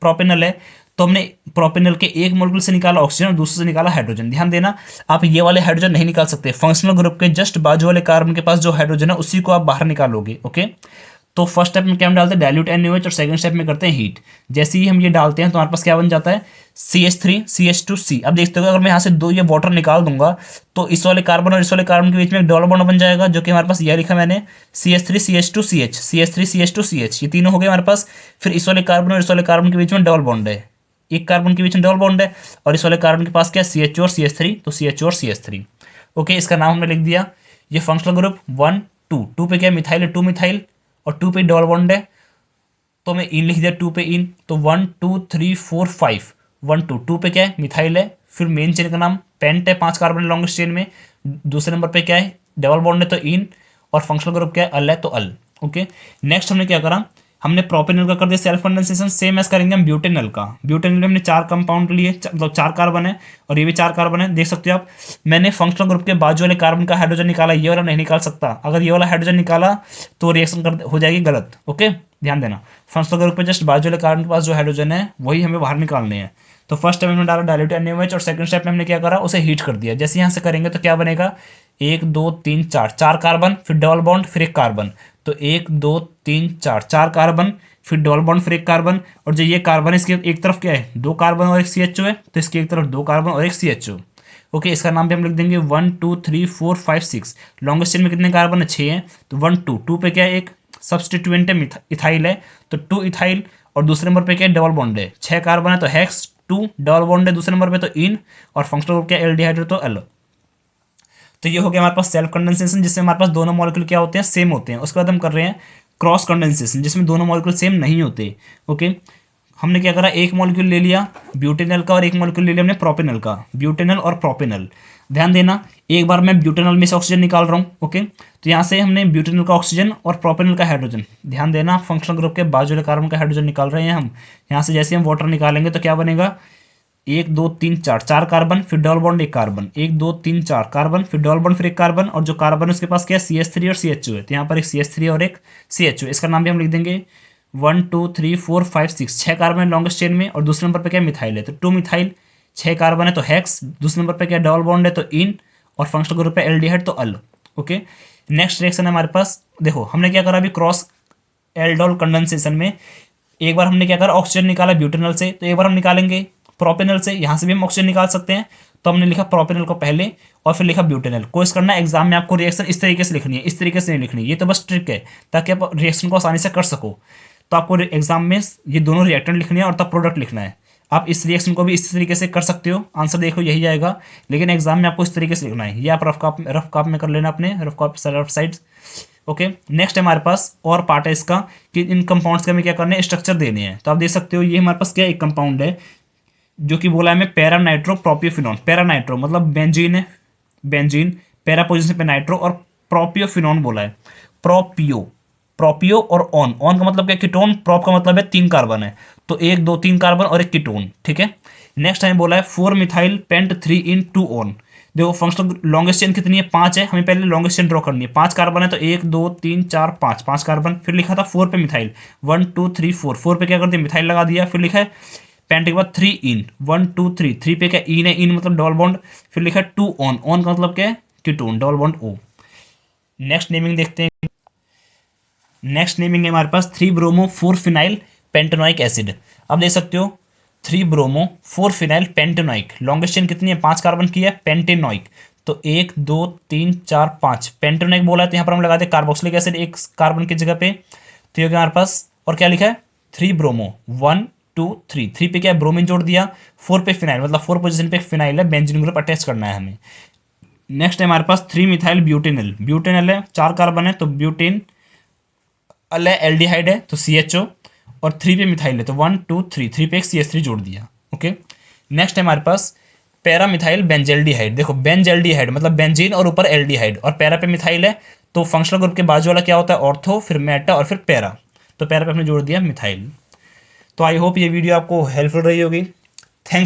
प्रोपेनल है। तो हमने प्रोपेनल के एक मॉलिक्यूल से निकाला ऑक्सीजन और दूसरे से निकाला हाइड्रोजन। ध्यान देना, आप ये वाले हाइड्रोजन नहीं निकाल सकते। फंक्शनल ग्रुप के जस्ट बाजू वाले कार्बन के पास जो हाइड्रोजन है उसी को आप बाहर निकालोगे। ओके, तो फर्स्ट स्टेप में क्या हम डालते हैं, डाइल्यूट NaOH, और सेकंड स्टेप में करते हैं हीट। जैसे ही हम ये डालते हैं तो हमारे पास क्या बन जाता है, CH3CH2C। अब देखते हो अगर मैं यहाँ से 2 ये वाटर निकाल दूंगा तो इस वाले कार्बन और इस वाले कार्बन के बीच में एक डबल बॉन्ड बन जाएगा, जो कि हमारे पास यह लिखा मैंने CH3CH2CH, CH3CH2CH, ये तीनों हो गए हमारे पास। फिर इस वाले कार्बन और इस वाले कार्बन के बीच में डबल बॉन्ड है, एक कार्बन के बीच में डबल बॉन्ड है, और इस वाले कार्बन के पास क्या है, CH2 और CH3, तो CH2 और CH3। ओके, इसका नाम हमने लिख दिया। ये फंक्शनल ग्रुप 1 2 पे क्या है, मिथाइल है, 2 मिथाइल, और 2 पे डबल बॉन्ड है तो मैं इन लिख दिया, 2 पे इन, तो 1 2 3 4 5 1 2 2 पे क्या है, मिथाइल है। फिर मेन चेन का नाम पेंट है, 5 कार्बन लॉन्गेस्ट चेन में। दूसरे नंबर पे क्या है, डबल बॉन्ड है तो इन, और फंक्शनल ग्रुप क्या है, अल है तो अल। ओके, नेक्स्ट हमने क्या करा, हमने प्रोपेनल का कर दिया सेल्फ कंडेंसेशन। सेम एस करेंगे हम ब्यूटेनल का। ब्यूटेनल में हमने 4 कंपाउंड लिए, मतलब 4 कार्बन है, और ये भी 4 कार्बन है। देख सकते हो आप, मैंने फंक्शनल ग्रुप के बाजू वाले कार्बन का हाइड्रोजन निकाला, ये वाला नहीं निकाल सकता। अगर ये वाला हाइड्रोजन निकाला तो रिएक्शन कर हो जाएगी गलत। ओके, ध्यान देना, फंक्शनल ग्रुप पे जस्ट बाजू वाले कार्बन के पास जो हाइड्रोजन है वही हमें बाहर निकालने हैं। तो फर्स्ट स्टेप में डाला डाइल्यूट NaOH, और सेकंड स्टेप में हमने क्या करा, उसे हीट कर दिया। जैसे यहाँ से करेंगे तो क्या बनेगा, 1 2 3 4 कार्बन, फिर डबल बॉन्ड, फिर एक कार्बन। तो 1 2 3 4 कार्बन, फिर डबल बॉन्ड, फिर एक कार्बन, और जो ये कार्बन है इसके एक तरफ क्या है, 2 कार्बन और एक CHO है, तो इसकी एक तरफ 2 कार्बन और एक CHO। ओके, इसका नाम भी हम लिख देंगे 1 2 3 4 5 6। लॉन्गेस्ट चेन में कितने कार्बन है, 6 हैं, तो 1 2 2 पे क्या है, एक सब्सटीट्यूएंट है, इथाइल है, तो 2 इथाइल, और दूसरे नंबर पे क्या है, डबल बॉन्ड है, 6 कार्बन है तो हेक्स 2, डबल बॉन्ड है दूसरे नंबर पे तो इन, और फंक्शनल ग्रुप क्या है, एल्डिहाइड तो एल। तो ये हो गया हमारे पास सेल्फ कंडेंसेशन, जिससे हमारे पास दोनों मॉलिक्यूल क्या होते हैं, सेम होते हैं। उसके बाद हम कर रहे हैं क्रॉस कंडेंसेशन, जिसमें दोनों मॉलिक्यूल सेम नहीं होते। ओके, हमने क्या करा, एक मॉलिक्यूल ले लिया ब्यूटेनल का और एक मॉलिक्यूल ले लिया हमने प्रोपेनल का। ब्यूटेनल और प्रोपेनल, ध्यान देना, एक बार मैं ब्यूटेनल में से ऑक्सीजन निकाल रहा हूँ। ओके, तो यहाँ से हमने ब्यूटेनल का ऑक्सीजन और प्रोपेनल का हाइड्रोजन, ध्यान देना, फंक्शनल ग्रुप के बाजू वाले कार्बन का हाइड्रोजन निकाल रहे हैं हम। यहाँ से जैसे हम वाटर निकालेंगे तो क्या बनेगा, 1 2 3 4 कार्बन, फिर डबल बॉन्ड, एक कार्बन, 1 2 3 4 कार्बन, फिर डबल बॉन्ड, फिर एक कार्बन, और जो कार्बन है उसके पास क्या है, CH3 और CHO है, तो यहाँ पर एक CH3 और एक CHO। इसका नाम भी हम लिख देंगे 1 2 3 4 5 6 कार्बन लॉन्गेस्ट चेन में, और दूसरे नंबर पर क्या है, मिथाइल है, तो 2 मिथाइल, 6 कार्बन है तो हेक्स, दूसरे नंबर पे क्या डबल बॉन्ड है तो इन, और फंक्शनल ग्रुप है एल्डिहाइड तो अल। ओके, नेक्स्ट रिएक्शन है हमारे पास, देखो हमने क्या करा अभी क्रॉस एल्डोल कंडेंसेशन में, एक बार हमने क्या करा ऑक्सीजन निकाला ब्यूटेनॉल से, तो एक बार हम निकालेंगे प्रोपेनॉल से, यहाँ से भी हम ऑक्सीजन निकाल सकते हैं, तो हमने लिखा प्रोपेनॉल को पहले और फिर लिखा ब्यूटेनॉल। कोशिश करना एग्जाम में आपको रिएक्शन इस तरीके से लिखनी है, इस तरीके से नहीं लिखनी है, ये तो बस ट्रिक है ताकि आप रिएक्शन को आसानी से कर सको। तो आपको एग्जाम में ये दोनों रिएक्टेंट लिखनी है और तब प्रोडक्ट लिखना है। आप इस रिएक्शन को भी इस तरीके से कर सकते हो, आंसर देखो यही आएगा, लेकिन एग्जाम में आपको इस तरीके से लिखना है। ये आप रफ कॉप में कर लेना, अपने rough copy side. Okay, next है हमारे पास और पार्ट है इसका कि इन कंपाउंड्स के हमें क्या करने हैं, स्ट्रक्चर देने हैं। तो आप देख सकते हो ये हमारे पास क्या एक कंपाउंड है जो कि बोला है हमें पैरा नाइट्रो प्रोपियोफिनॉन। पैरा नाइट्रो मतलब बेंजीन है, बेंजीन, पैरा पोजीशन पे नाइट्रो, और प्रोपियोफिनॉन बोला है, प्रोपियो और ऑन का मतलब क्या कीटोन, प्रोप का मतलब है 3 कार्बन है, तो 1 2 3 कार्बन और एक कीटोन। ठीक है, नेक्स्ट हमें बोला है 4 मिथाइल पेंट 3 इन 2 ऑन। देखो फंक्शनल लॉन्गेस्ट चेन कितनी है, 5 है, हमें पहले लॉन्गेस्ट चेन ड्रॉ करनी है। 5 कार्बन है तो 1 2 3 4 5, 5 कार्बन। फिर लिखा था 4 पे मिथाइल, 1 2 3 4 पे क्या कर दिया मिथाइल लगा दिया। फिर लिखा है पेंट के बाद 3 इन, 1 2 3 पे क्या इन है, इन मतलब डबल बॉन्ड। फिर लिखा है 2 ऑन का मतलब क्या है ketone, double bond O. Next naming देखते हैं, नेक्स्ट नेमिंग है हमारे पास 3 ब्रोमो 4 फिनाइल पेंटेनोइक एसिड। अब देख सकते हो 3 bromo 4 phenyl pentanoic, longest chain कितनी है 5 कार्बन की है, पेंटेनोइक तो 1 2 3 4 5, पेंटेनोइक बोला है तो यहाँ पर हम लगाते हैं कार्बोक्सिलिक एसिड 1 कार्बन की जगह पे। तो ये हमारे पास और क्या लिखा है 3 ब्रोमो 1 2 3 पे क्या है ब्रोमीन जोड़ दिया, 4 पे फिनाइल मतलब 4 पोजीशन पे फिनाइल है, बेंजीन ग्रुप अटैच करना है हमें। नेक्स्ट है हमारे पास 3 मिथाइल ब्यूटेनल, ब्यूटेनल है 4 कार्बन है तो ब्यूटेन, अल है एल्डिहाइड है तो CHO, और 3 पे मिथाइल है तो 1 2 3 पे एक CH3 जोड़ दिया। ओके, नेक्स्ट है हमारे पास पैरा मिथाइल बेंजेल्डिहाइड। देखो बेंजेल्डिहाइड मतलब बेंजीन और ऊपर एल्डिहाइड, और पैरा पे मिथाइल है तो फंक्शनल ग्रुप के बाजू वाला क्या होता है ऑर्थो, फिर मेटा और फिर पैरा, तो पैरा पे हमने जोड़ दिया मिथाइल। तो आई होप ये वीडियो आपको हेल्पफुल रही होगी।